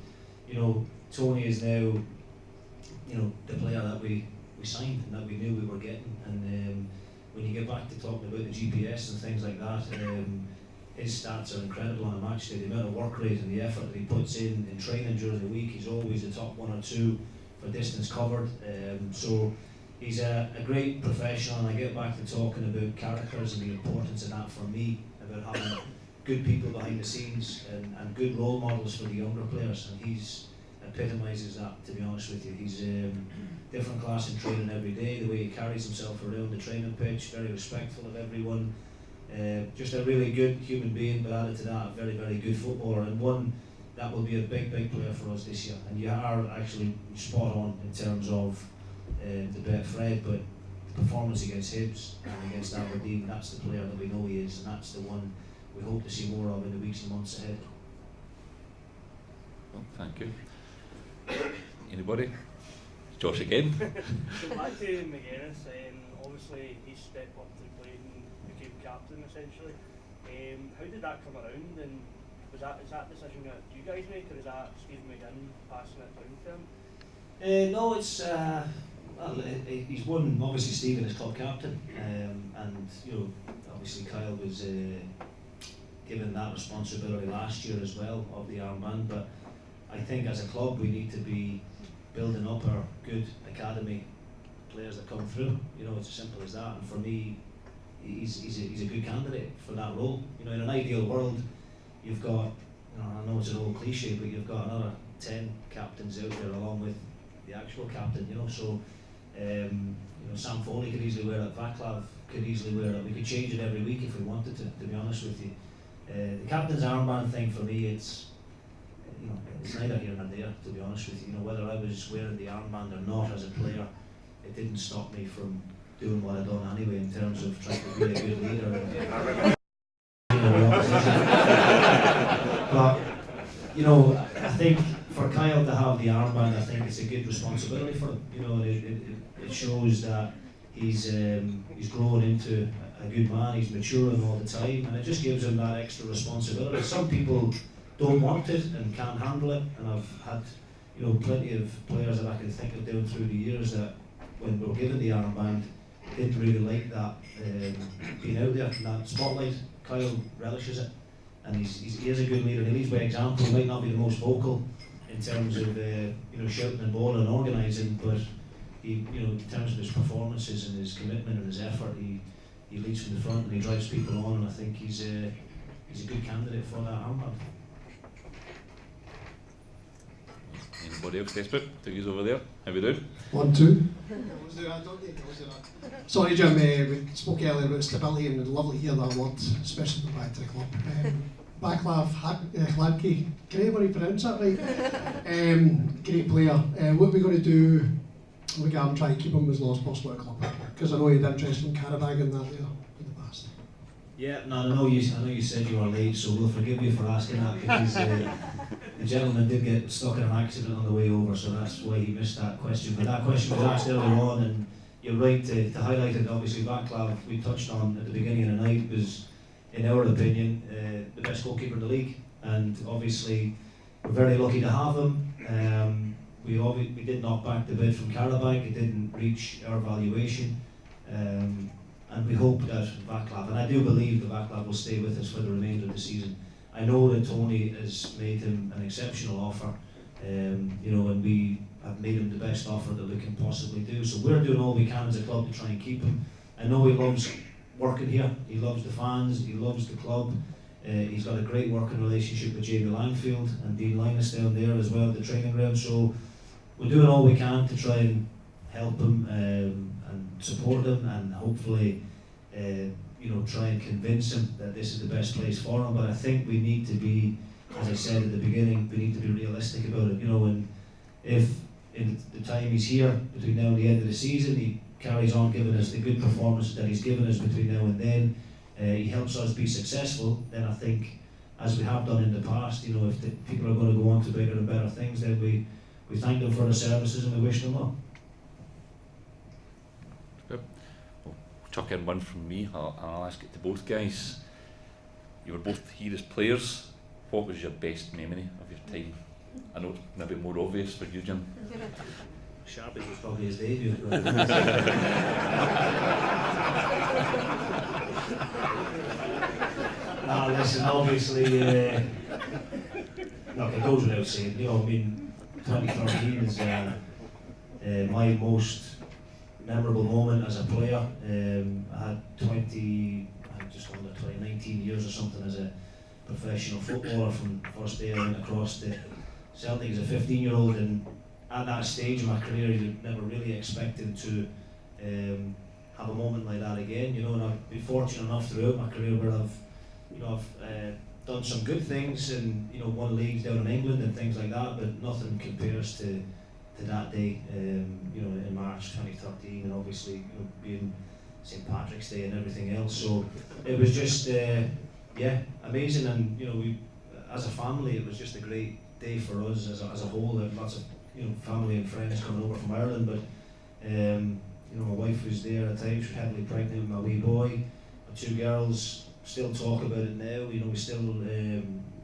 you know, Tony is now, you know, the player that we signed and that we knew we were getting. And when you get back to talking about the GPS and things like that, his stats are incredible on a match day. The amount of work rate and the effort that he puts in training during the week, he's always the top 1 or 2 for distance covered. So he's a great professional, and I get back to talking about characters and the importance of that for me, about having good people behind the scenes and good role models for the younger players, and he's epitomises that, to be honest with you. He's different class in training every day, the way he carries himself around the training pitch, very respectful of everyone. Just a really good human being, but added to that, a very, very good footballer, and one that will be a big, big player for us this year. And you are actually spot on in terms of the Betfred, but the performance against Hibs and against Aberdeen, that's the player that we know he is, and that's the one we hope to see more of in the weeks and months ahead. Well, thank you. Anybody? Josh again. So back to McCann, obviously he stepped up to the plate and became captain essentially. How did that come around, and is that decision that you guys make, or is that Steve McGinn passing it down to him? No, it's well, he's won. Obviously, Stephen is club captain, and you know, obviously Kyle was given that responsibility last year as well of the armband. But I think as a club we need to be building up our good academy players that come through. You know, it's as simple as that. And for me, he's a good candidate for that role. You know, in an ideal world, you've got, you know, I know it's an old cliche, but you've got another 10 captains out there along with the actual captain. You know, so you know, Sam Foley could easily wear it, Vaclav could easily wear it. We could change it every week if we wanted to be honest with you. The captain's armband thing for me, it's, you know, it's neither here nor there, to be honest with you. You know, whether I was wearing the armband or not as a player, it didn't stop me from doing what I'd done anyway in terms of trying to be a good leader. But you know, I think for Kyle to have the armband, I think it's a good responsibility for him. You know, it shows that he's grown into a good man. He's maturing all the time, and it just gives him that extra responsibility. Some people don't want it and can't handle it, and I've had, you know, plenty of players that I can think of down through the years that when we were given the armband didn't really like that being out there in that spotlight. Kyle relishes it, and he is a good leader. He leads by example. He might not be the most vocal in terms of you know, shouting and bawling and organising, but he, you know, in terms of his performances and his commitment and his effort, he leads from the front and he drives people on, and I think he's a good candidate for that armband. Anybody else desperate to use over there? How we doing? 1, 2. Sorry, Jim, we spoke earlier about stability, and we'd love to hear that word, especially going back to the club. Vaclav Hladky, can anybody pronounce that right? Great player. What are we going to do regarding trying to keep him as long as possible at the club? Because I know you had interest in Karabag and that there in the past. Yeah, no, I know you said you were late, so we'll forgive you for asking that, because the gentleman did get stuck in an accident on the way over, so that's why he missed that question. But that question was asked earlier on, and you're right to highlight it. Obviously, Vaclav, we touched on at the beginning of the night, was, in our opinion, the best goalkeeper in the league, and obviously we're very lucky to have him. We did knock back the bid from Karabag. It didn't reach our valuation, and we hope that Vaclav, and I do believe that Vaclav will stay with us for the remainder of the season. I know that Tony has made him an exceptional offer, you know, and we have made him the best offer that we can possibly do. So we're doing all we can as a club to try and keep him. I know he loves working here, he loves the fans, he loves the club. He's got a great working relationship with Jamie Langfield and Dean Linus down there as well at the training ground. So we're doing all we can to try and help him and support him, and hopefully you know, try and convince him that this is the best place for him. But I think we need to be, as I said at the beginning, we need to be realistic about it, you know, and if in the time he's here, between now and the end of the season, he carries on giving us the good performances that he's given us between now and then, he helps us be successful, then I think, as we have done in the past, you know, if the people are going to go on to bigger and better things, then we thank them for their services and we wish them well. Good. Well, chuck in one from me, I'll ask it to both guys. You were both here as players. What was your best memory of your time? I know it's maybe more obvious for you, Jim. Sharpie was probably his debut. Nah, listen, obviously, look, it goes without saying, you know, I mean, 2013 is my most memorable moment as a player. I had just under 19 years or something as a professional footballer from first day I went across to Celtic as a 15-year-old, and at that stage of my career, you'd never really expected to have a moment like that again, you know, and I've been fortunate enough throughout my career where I've done some good things and, you know, won leagues down in England and things like that, but nothing compares to that day, you know, in March 2013, and obviously, you know, being St Patrick's Day and everything else. So it was just, yeah, amazing, and, you know, we, as a family, it was just a great day for us as a whole. There lots of, you know, family and friends coming over from Ireland, but you know, my wife was there at times. She was heavily pregnant with my wee boy. My two girls still talk about it now. You know, we still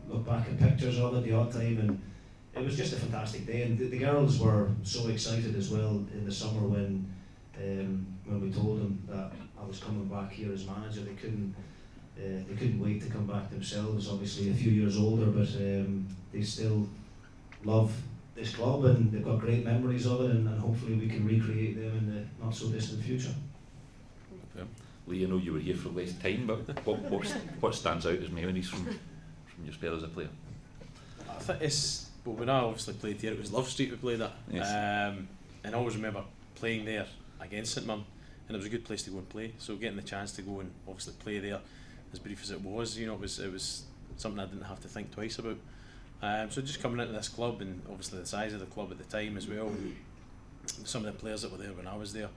look back at pictures of it the odd time, and it was just a fantastic day. And the girls were so excited as well in the summer when we told them that I was coming back here as manager. They couldn't wait to come back themselves. Obviously, a few years older, but they still love this club and they've got great memories of it, and hopefully we can recreate them in the not so distant future. Yeah. Lee, I know you were here for less time, but what stands out as memories from your spell as a player? I think it's, well, when I obviously played here, it was Love Street we played at, yes. And I always remember playing there against St Mirren, and it was a good place to go and play. So getting the chance to go and obviously play there, as brief as it was, you know, it was something I didn't have to think twice about. So just coming into this club, and obviously the size of the club at the time as well, some of the players that were there when I was there,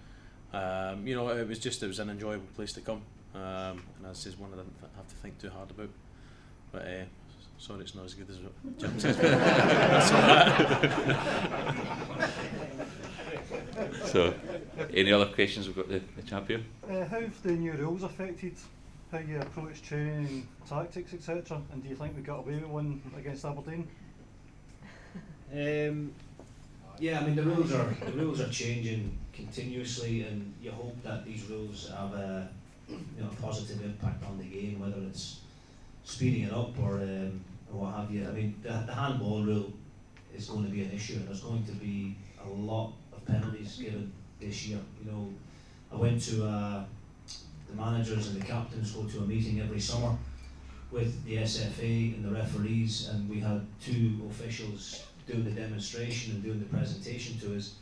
you know, it was an enjoyable place to come, and that's just one I didn't have to think too hard about. But sorry, it's not as good as what Jim says. So, any other questions? We've got the champion. How have the new rules affected how you approach training, tactics, etc.? And do you think we got away with one against Aberdeen? Yeah, I mean the rules are changing continuously, and you hope that these rules have a positive impact on the game, whether it's speeding it up or what have you. I mean the handball rule is going to be an issue, and there's going to be a lot of penalties given this year. You know, I went to the managers and the captains go to a meeting every summer with the SFA and the referees, and we had two officials doing the demonstration and doing the presentation to us,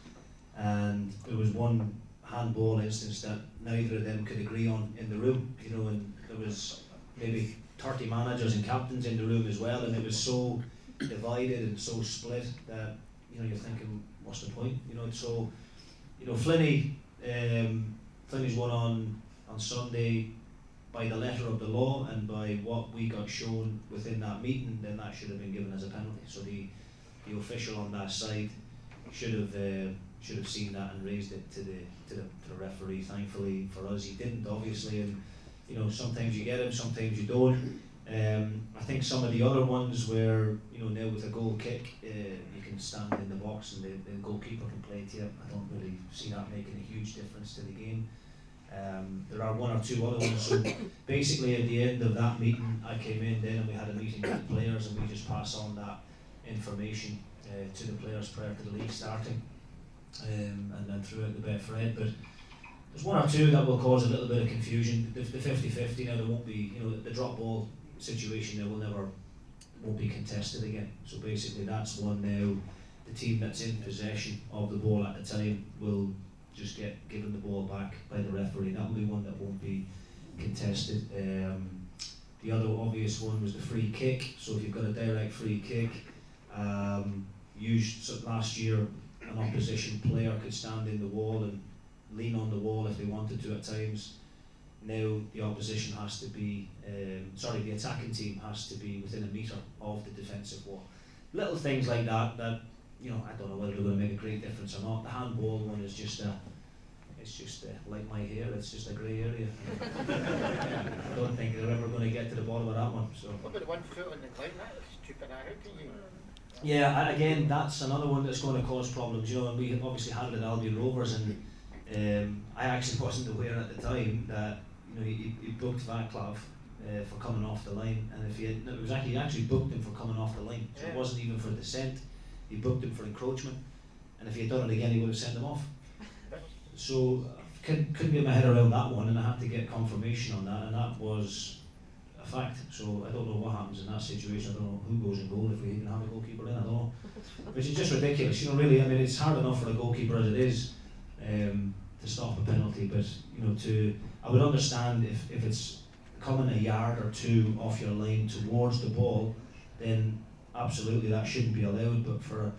and there was one handball instance that neither of them could agree on in the room, you know, and there was maybe 30 managers and captains in the room as well, and it was so divided and so split that, you know, you're thinking, what's the point, you know? So, you know, Flinney's won on Sunday by the letter of the law and by what we got shown within that meeting, then that should have been given as a penalty. So the official on that side should have seen that and raised it to the referee. Thankfully for us, he didn't, obviously, and you know, sometimes you get him, sometimes you don't. I think some of the other ones where, you know, now with a goal kick, you can stand in the box and the goalkeeper can play it here. I don't really see that making a huge difference to the game. There are one or two other ones. So basically at the end of that meeting, I came in then and we had a meeting with the players, and we just pass on that information to the players prior to the league starting, and then throughout the Betfred. But there's one or two that will cause a little bit of confusion. The 50-50 now, there won't be, the drop ball situation there won't be contested again. So basically that's one now. The team that's in possession of the ball at the time will just get given the ball back by the referee. That will be one that won't be contested. The other obvious one was the free kick. So if you've got a direct free kick, last year an opposition player could stand in the wall and lean on the wall if they wanted to at times. Now the opposition has to be, the attacking team has to be within a metre of the defensive wall. Little things like that, I don't know whether they're going to make a great difference or not. The handball one is just like my hair, it's just a grey area. I don't think they're ever going to get to the bottom of that one. So. What about the 1 foot on the line? That's stupid. How can you? Yeah, again, that's another one that's going to cause problems. And we obviously had it at Albion Rovers, and I actually wasn't aware at the time that he booked Vaclav for coming off the line, and he actually booked him for coming off the line. So it wasn't even for dissent. He booked him for encroachment, and if he had done it again, he would have sent him off. So couldn't get my head around that one, and I had to get confirmation on that, and that was a fact. So I don't know what happens in that situation. I don't know who goes in goal if we even have a goalkeeper in. I don't know, which is just ridiculous. Really, I mean, it's hard enough for a goalkeeper as it is to stop a penalty, but I would understand if it's coming a yard or two off your line towards the ball, then absolutely that shouldn't be allowed. But for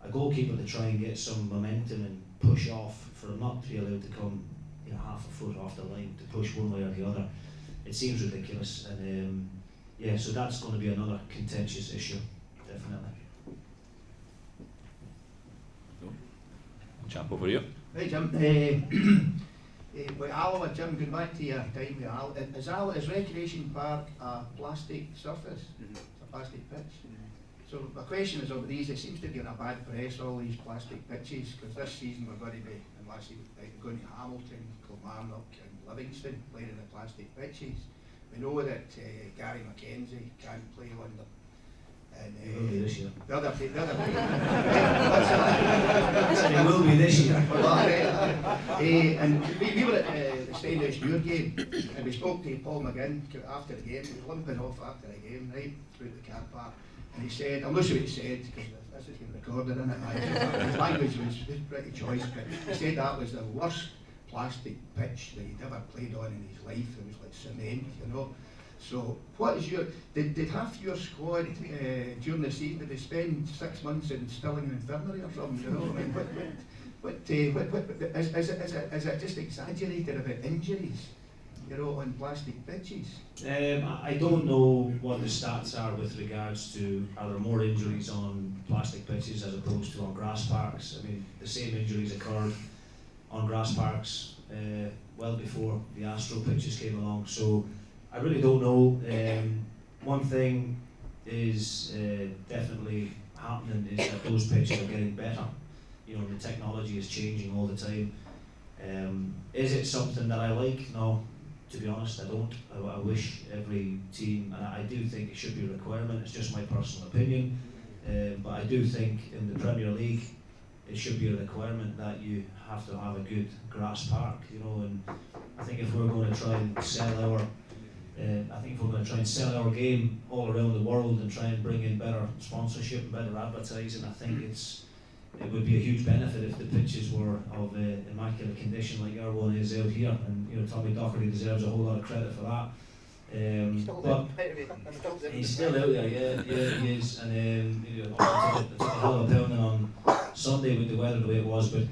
a goalkeeper to try and get some momentum and push off, for him not to be allowed to come half a foot off the line to push one way or the other, it seems ridiculous. And so that's going to be another contentious issue, definitely. Chap over here. Hey Jim, with Alloa, Jim, going back to your time with Alloa, is Recreation Park a plastic surface? It's a plastic pitch? So my question is over these, it seems to be in a bad press, all these plastic pitches, because this season we're going to be, unless we're going to Hamilton, Kilmarnock and Livingston playing in the plastic pitches. We know that Gary McKenzie can't play on them. And, he will be this year. The other he will be this year. And we were at the Steinhouse Muir game, and we spoke to Paul McGinn after the game. He was limping off after the game, right, through the car park. And he said, I'm not sure what he said, because this is getting recorded in it. His language was pretty choice, but he said that was the worst plastic pitch that he'd ever played on in his life. It was like cement, So, what is did half your squad during the season, did they spend 6 months in Stirling Infirmary or something? Is it just exaggerated about injuries, on plastic pitches? I don't know what the stats are with regards to, are there more injuries on plastic pitches as opposed to on grass parks? I mean, the same injuries occurred on grass parks well before the Astro pitches came along, so I really don't know. One thing is definitely happening is that those pitches are getting better. The technology is changing all the time. Is it something that I like? No, to be honest, I don't. I wish every team, and I do think it should be a requirement. It's just my personal opinion, but I do think in the Premier League it should be a requirement that you have to have a good grass park. And I think if we're going to try and sell our game all around the world and try and bring in better sponsorship and better advertising, I think it would be a huge benefit if the pitches were of immaculate condition like our one is out here. And Tommy Docherty deserves a whole lot of credit for that. But he's still out there, yeah, he is. And I took a hell of a pounding on Sunday with the weather the way it was. But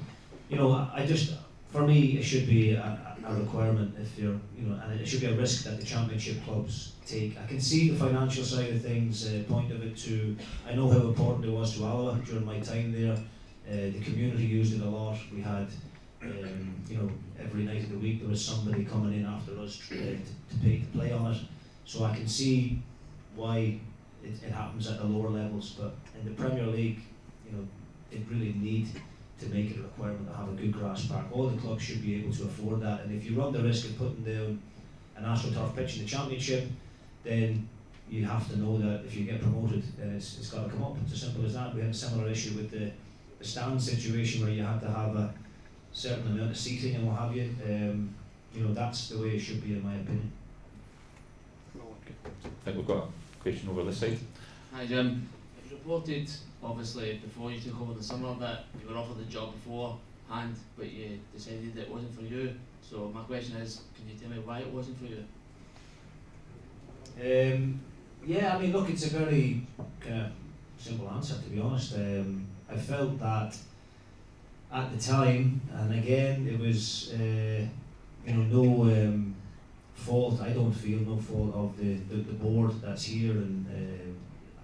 for me, it should be a requirement if you're, and it should be a risk that the championship clubs take. I can see the financial side of things, point of it to, I know how important it was to Alloa during my time there. The community used it a lot. We had, every night of the week there was somebody coming in after us to pay to play on it. So I can see why it happens at the lower levels, but in the Premier League, it really need to make it a requirement to have a good grass park. All the clubs should be able to afford that, and if you run the risk of putting down an AstroTurf pitch in the Championship, then you have to know that if you get promoted, then it's got to come up. It's as simple as that. We had a similar issue with the stand situation where you had to have a certain amount of seating and what have you. You know, that's the way it should be, in my opinion. I think we've got a question over this side. Hi Jim. It was reported, obviously, before you took over the summer that you were offered the job beforehand, but you decided it wasn't for you. So my question is, can you tell me why it wasn't for you? Yeah, I mean, look, it's a very kind of simple answer, to be honest. I felt that at the time, and again, it was you know, no fault. I don't feel no fault of the board that's here, and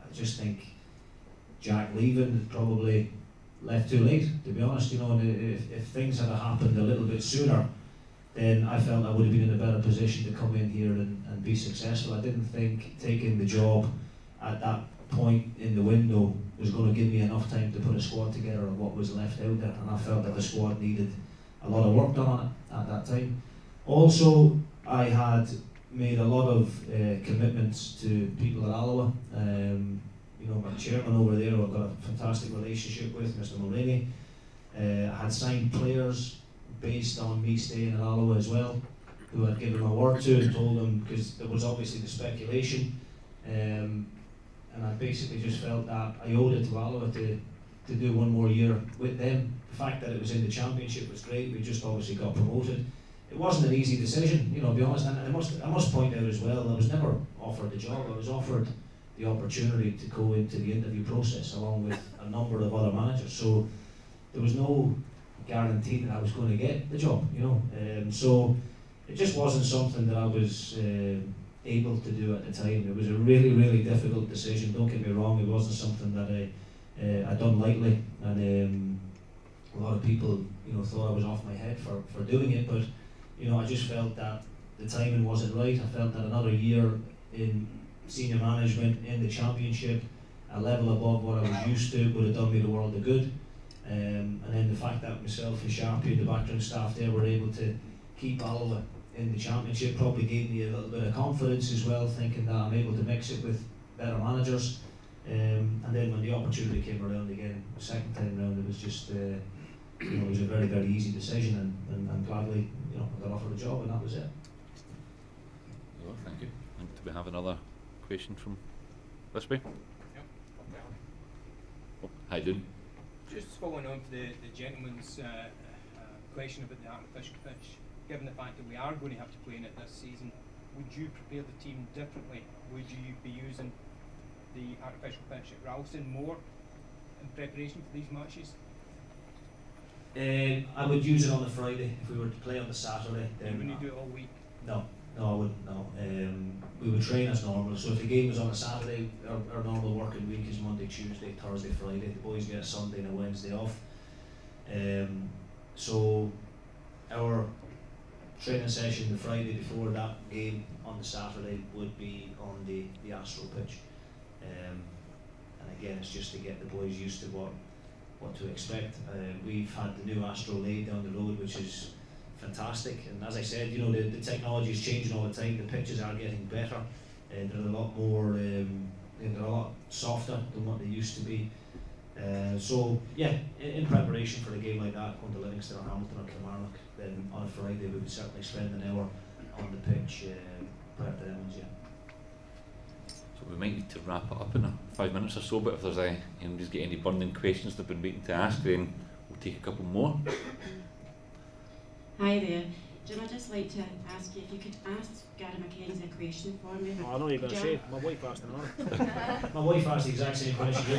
I just think Jack leaving probably left too late, to be honest. You know, and if things had happened a little bit sooner, then I felt I would have been in a better position to come in here and be successful. I didn't think taking the job at that point in the window was going to give me enough time to put a squad together of what was left out there, and I felt that the squad needed a lot of work done on it at that time. Also, I had made a lot of commitments to people at Alloa. You know, my chairman over there, I've got a fantastic relationship with, Mr. Mulroney. I had signed players based on me staying at Alloa as well, who I'd given my word to and told them, because there was obviously the speculation, and I basically just felt that I owed it to Alloa to do one more year with them. The fact that it was in the championship was great. We just obviously got promoted. It wasn't an easy decision, you know, to be honest, and I must point out as well, I was never offered the job. I was offered the opportunity to go into the interview process along with a number of other managers, so there was no guarantee that I was going to get the job, you know. So it just wasn't something that I was able to do at the time. It was a really, really difficult decision. Don't get me wrong, it wasn't something that I done lightly, and a lot of people, you know, thought I was off my head for doing it. But you know, I just felt that the timing wasn't right. I felt that another year in senior management in the championship, a level above what I was used to, would have done me the world of good. And then the fact that myself and Sharpie and the backroom staff there were able to keep Alloa in the championship probably gave me a little bit of confidence as well, thinking that I'm able to mix it with better managers. And then when the opportunity came around again, the second time round, it was just you know, it was a very, very easy decision, and gladly, you know, I got offered a job, and that was it. Well, thank you. And do we have another question from this way? Yep. Oh, hi, Doon. Just following on to the gentleman's question about the artificial pitch, given the fact that we are going to have to play in it this season, would you prepare the team differently? Would you be using the artificial pitch at Ralston more in preparation for these matches? I would use it on the Friday. If we were to play on the Saturday, then Wouldn't you do it all week? No, I wouldn't. No, we would train as normal. So if the game was on a Saturday, our normal working week is Monday, Tuesday, Thursday, Friday. The boys get a Sunday and a Wednesday off. So our training session the Friday before that game on the Saturday would be on the Astro pitch. And again, it's just to get the boys used to what to expect. We've had the new Astro laid down the road, which is fantastic. And as I said, you know, the technology is changing all the time. The pitches are getting better, and they're a lot more, they're a lot softer than what they used to be. So yeah, in preparation for a game like that, going to Livingston or Hamilton or Kilmarnock, then on a Friday we would certainly spend an hour on the pitch prior to them ones, yeah. So we might need to wrap it up in 5 minutes or so, but if there's anybody's got any burning questions they've been waiting to ask, then we'll take a couple more. Hi there. Jim, I'd just like to ask you if you could ask Gary McCann's equation for me. Oh, I know what you're going to Jim? say. My wife asked another. My wife asked the exact same question. She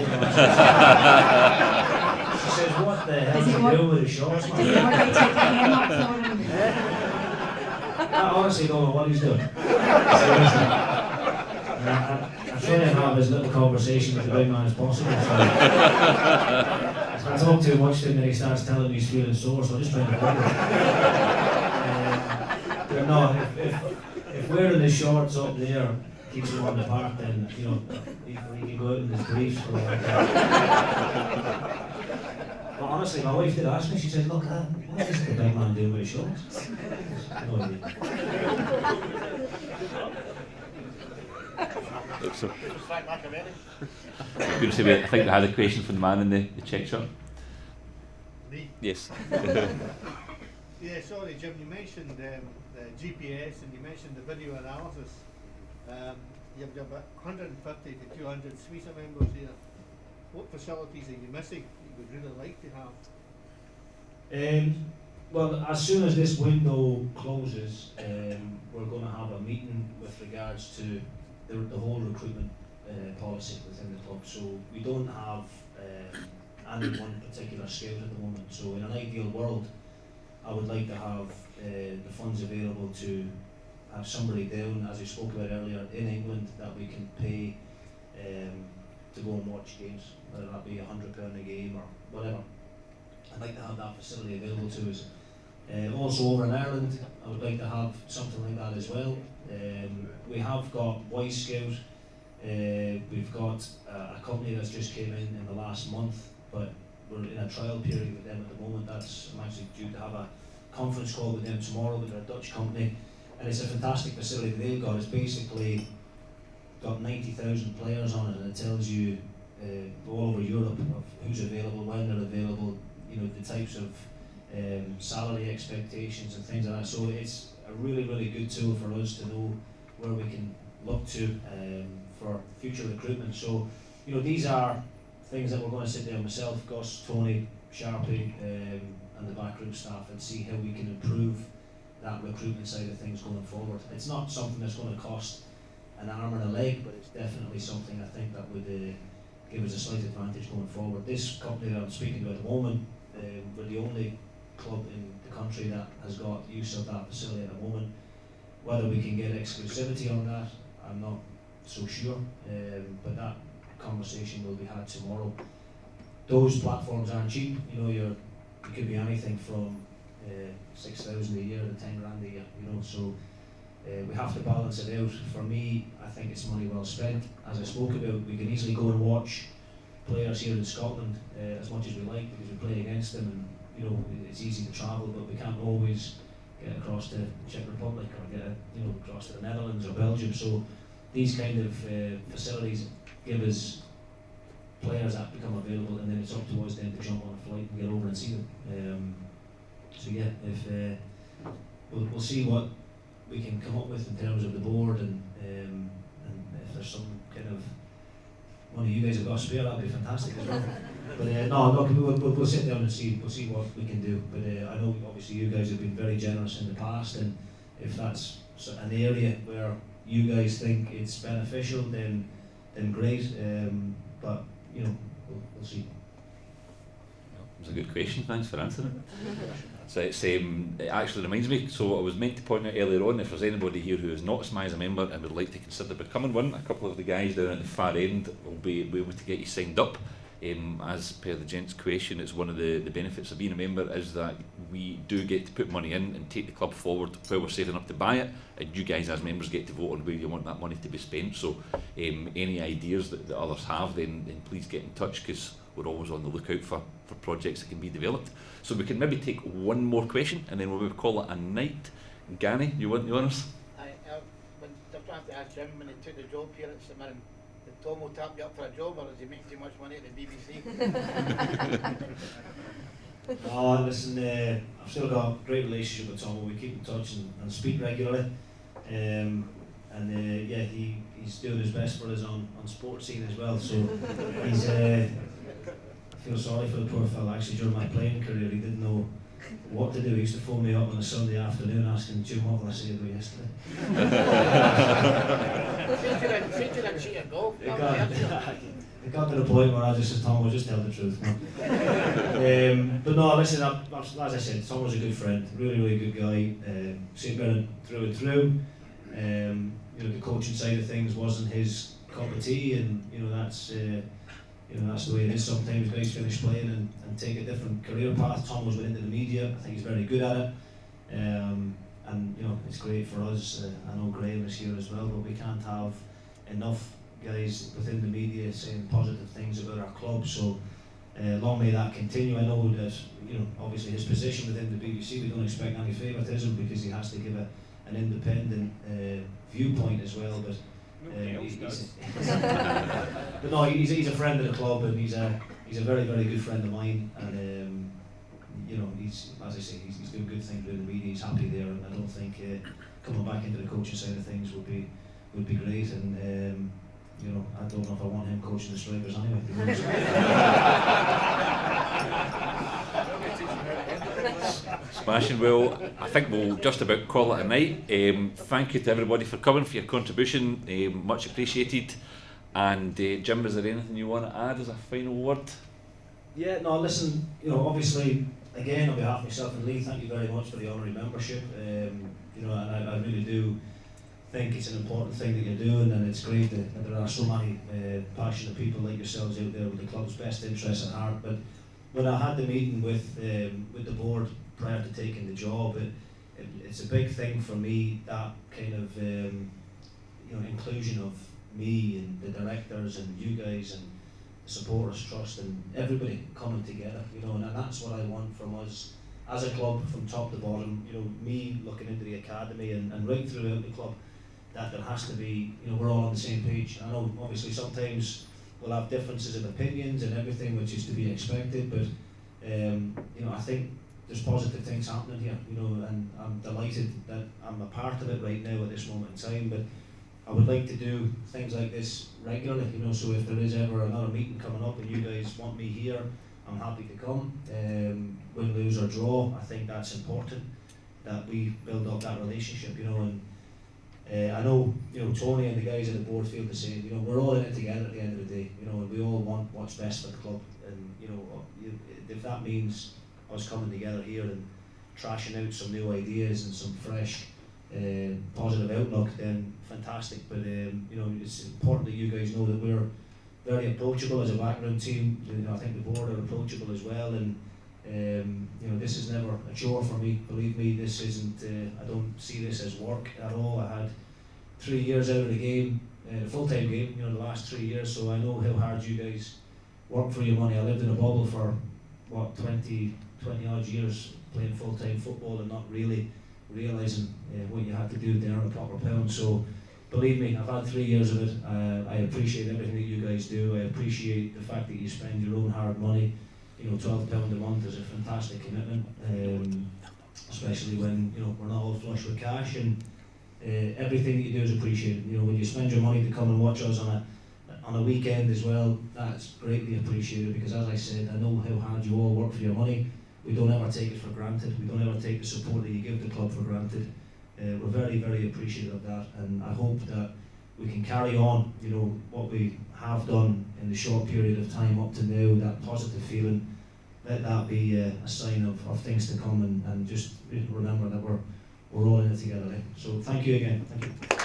says, what the hell is he doing with his shorts, man? Does he want me to take the hem up for him? I honestly don't know what he's doing. I try and have as little conversation with the big man as possible. So I talk too much to him and he starts telling me he's feeling sore, so I'm just trying to avoid it. But no, if wearing his shorts up there keeps him on the park, then you know he can go out in his briefs for all that. But honestly, my wife did ask me. She said, "Look, what is the big man doing with his shorts?" No idea. So, Frank Machiavelli. I think we had a question from the man in the check shirt. Me? Yes. Yeah, sorry, Jim, you mentioned the GPS and you mentioned the video analysis. You've got about 150 to 200 SMiSA members here. What facilities are you missing that you would really like to have? Well, as soon as this window closes, we're going to have a meeting with regards to the whole recruitment policy within the club. So we don't have any one particular scale at the moment. So in an ideal world, I would like to have the funds available to have somebody down, as we spoke about earlier, in England that we can pay to go and watch games, whether that be £100 a game or whatever. I'd like to have that facility available to us. Also over in Ireland, I would like to have something like that as well. We have got Boy Scout, we've got a company that's just came in the last month, but we're in a trial period with them at the moment. I'm actually due to have a conference call with them tomorrow, but they're a Dutch company, and it's a fantastic facility that they've got. It's basically got 90,000 players on it, and it tells you all over Europe of who's available, when they're available, you know, the types of salary expectations and things like that. So it's a really, really good tool for us to know where we can look to for future recruitment. So, you know, these are things that we're going to sit down, myself, Gus, Tony, Sharpie, and the backroom staff, and see how we can improve that recruitment side of things going forward. It's not something that's going to cost an arm and a leg, but it's definitely something I think that would give us a slight advantage going forward. This company that I'm speaking to at the moment, we're the only club in the country that has got use of that facility at the moment. Whether we can get exclusivity on that, I'm not so sure, but that conversation will be had tomorrow. Those platforms aren't cheap. You know, it could be anything from 6,000 a year to 10 grand a year. You know, so we have to balance it out. For me, I think it's money well spent. As I spoke about, we can easily go and watch players here in Scotland as much as we like, because we play against them, and you know, it's easy to travel, but we can't always get across to the Czech Republic or get across to the Netherlands or Belgium. So these kind of facilities give us players that become available, and then it's up to us then to jump on a flight and get over and see them. So yeah, if we'll see what we can come up with in terms of the board, and if there's some kind of money you guys have got spare, that'd be fantastic as well. But we'll sit down and see. We'll see what we can do. But I know obviously you guys have been very generous in the past, and if that's an area where you guys think it's beneficial, then great. But you know, we'll see. It was a good question. Thanks for answering it. So it actually reminds me, so I was meant to point out earlier on, if there's anybody here who is not a SMiSA member and would like to consider becoming one, a couple of the guys down at the far end will be able to get you signed up. As per the gent's question, it's one of the benefits of being a member is that we do get to put money in and take the club forward while we're saving up to buy it, and you guys as members get to vote on where you want that money to be spent. So any ideas that others have, then please get in touch, because we're always on the lookout for projects that can be developed. So we can maybe take one more question and then we'll call it a night. Gani, you want the honours? Just have to ask Jim, when he took the job here at St Mirren, did Tomo tap you up for a job, or does he make too much money at the BBC? No, listen, I've still got a great relationship with Tomo. We keep in touch and speak regularly. Yeah, he's doing his best for us on sports scene as well. So he's I feel sorry for the poor fella. Actually, during my playing career, he didn't know what to do. He used to phone me up on a Sunday afternoon asking, Jim, what did I say about yesterday? It got to the point where I just said, Tom, we'll just tell the truth. But no, listen, as I said, Tom was a good friend, really, really good guy. St Mirren through and through. You know, the coaching side of things wasn't his cup of tea, and you know, that's the way it is. Sometimes guys finish playing and take a different career path. Tom was into the media. I think he's very good at it. And you know, it's great for us. I know Graham is here as well, but we can't have enough guys within the media saying positive things about our club. So long may that continue. I know that, you know, obviously his position within the BBC, we don't expect any favouritism because he has to give an independent viewpoint as well. But Nobody else does. But no, he's a friend of the club, and he's a very, very good friend of mine, and you know, he's, as I say, he's doing good things with the media. He's happy there, and I don't think coming back into the coaching side of things would be great. And you know, I don't know if I want him coaching the strikers anyway. Smashing. Well, I think we'll just about call it a night. Thank you to everybody for coming, for your contribution, much appreciated. And Jim, is there anything you want to add as a final word? Yeah, no, listen, you know, obviously, again, on behalf of myself and Lee, thank you very much for the honorary membership. You know, and I really do think it's an important thing that you're doing, and it's great that there are so many passionate people like yourselves out there with the club's best interests at heart. But when I had the meeting with the board prior to taking the job, it's a big thing for me, that kind of you know, inclusion of me and the directors and you guys and the supporters trust and everybody coming together, you know, and that's what I want from us as a club from top to bottom. You know, me looking into the academy and right throughout the club, that there has to be, you know, we're all on the same page. I know obviously sometimes we'll have differences in opinions and everything, which is to be expected, but you know, I think there's positive things happening here, you know, and I'm delighted that I'm a part of it right now at this moment in time. But I would like to do things like this regularly, you know, so if there is ever another meeting coming up and you guys want me here, I'm happy to come. Win, lose or draw, I think that's important, that we build up that relationship, you know. And I know, you know, Tony and the guys at the board feel the same. You know, we're all in it together at the end of the day, you know, and we all want what's best for the club. And you know, if that means us coming together here and trashing out some new ideas and some fresh positive outlook, then fantastic. But you know, it's important that you guys know that we're very approachable as a background team. You know, I think the board are approachable as well, and you know, this is never a chore for me. Believe me, this isn't. I don't see this as work at all. I had 3 years out of the game, the full-time game. You know, the last 3 years, so I know how hard you guys work for your money. I lived in a bubble for what 20 odd years playing full-time football and not really realising what you had to do to earn a proper pound. So believe me, I've had 3 years of it. I appreciate everything that you guys do. I appreciate the fact that you spend your own hard money. You know, £12 a month is a fantastic commitment, especially when, you know, we're not all flush with cash, and everything that you do is appreciated. You know, when you spend your money to come and watch us on a weekend as well, that's greatly appreciated, because as I said, I know how hard you all work for your money. We don't ever take it for granted. We don't ever take the support that you give the club for granted. We're very, very appreciative of that, and I hope that we can carry on, you know, what we have done in the short period of time up to now, that positive feeling. Let that be a sign of things to come, and just remember that we're all in it together. So thank you again. Thank you.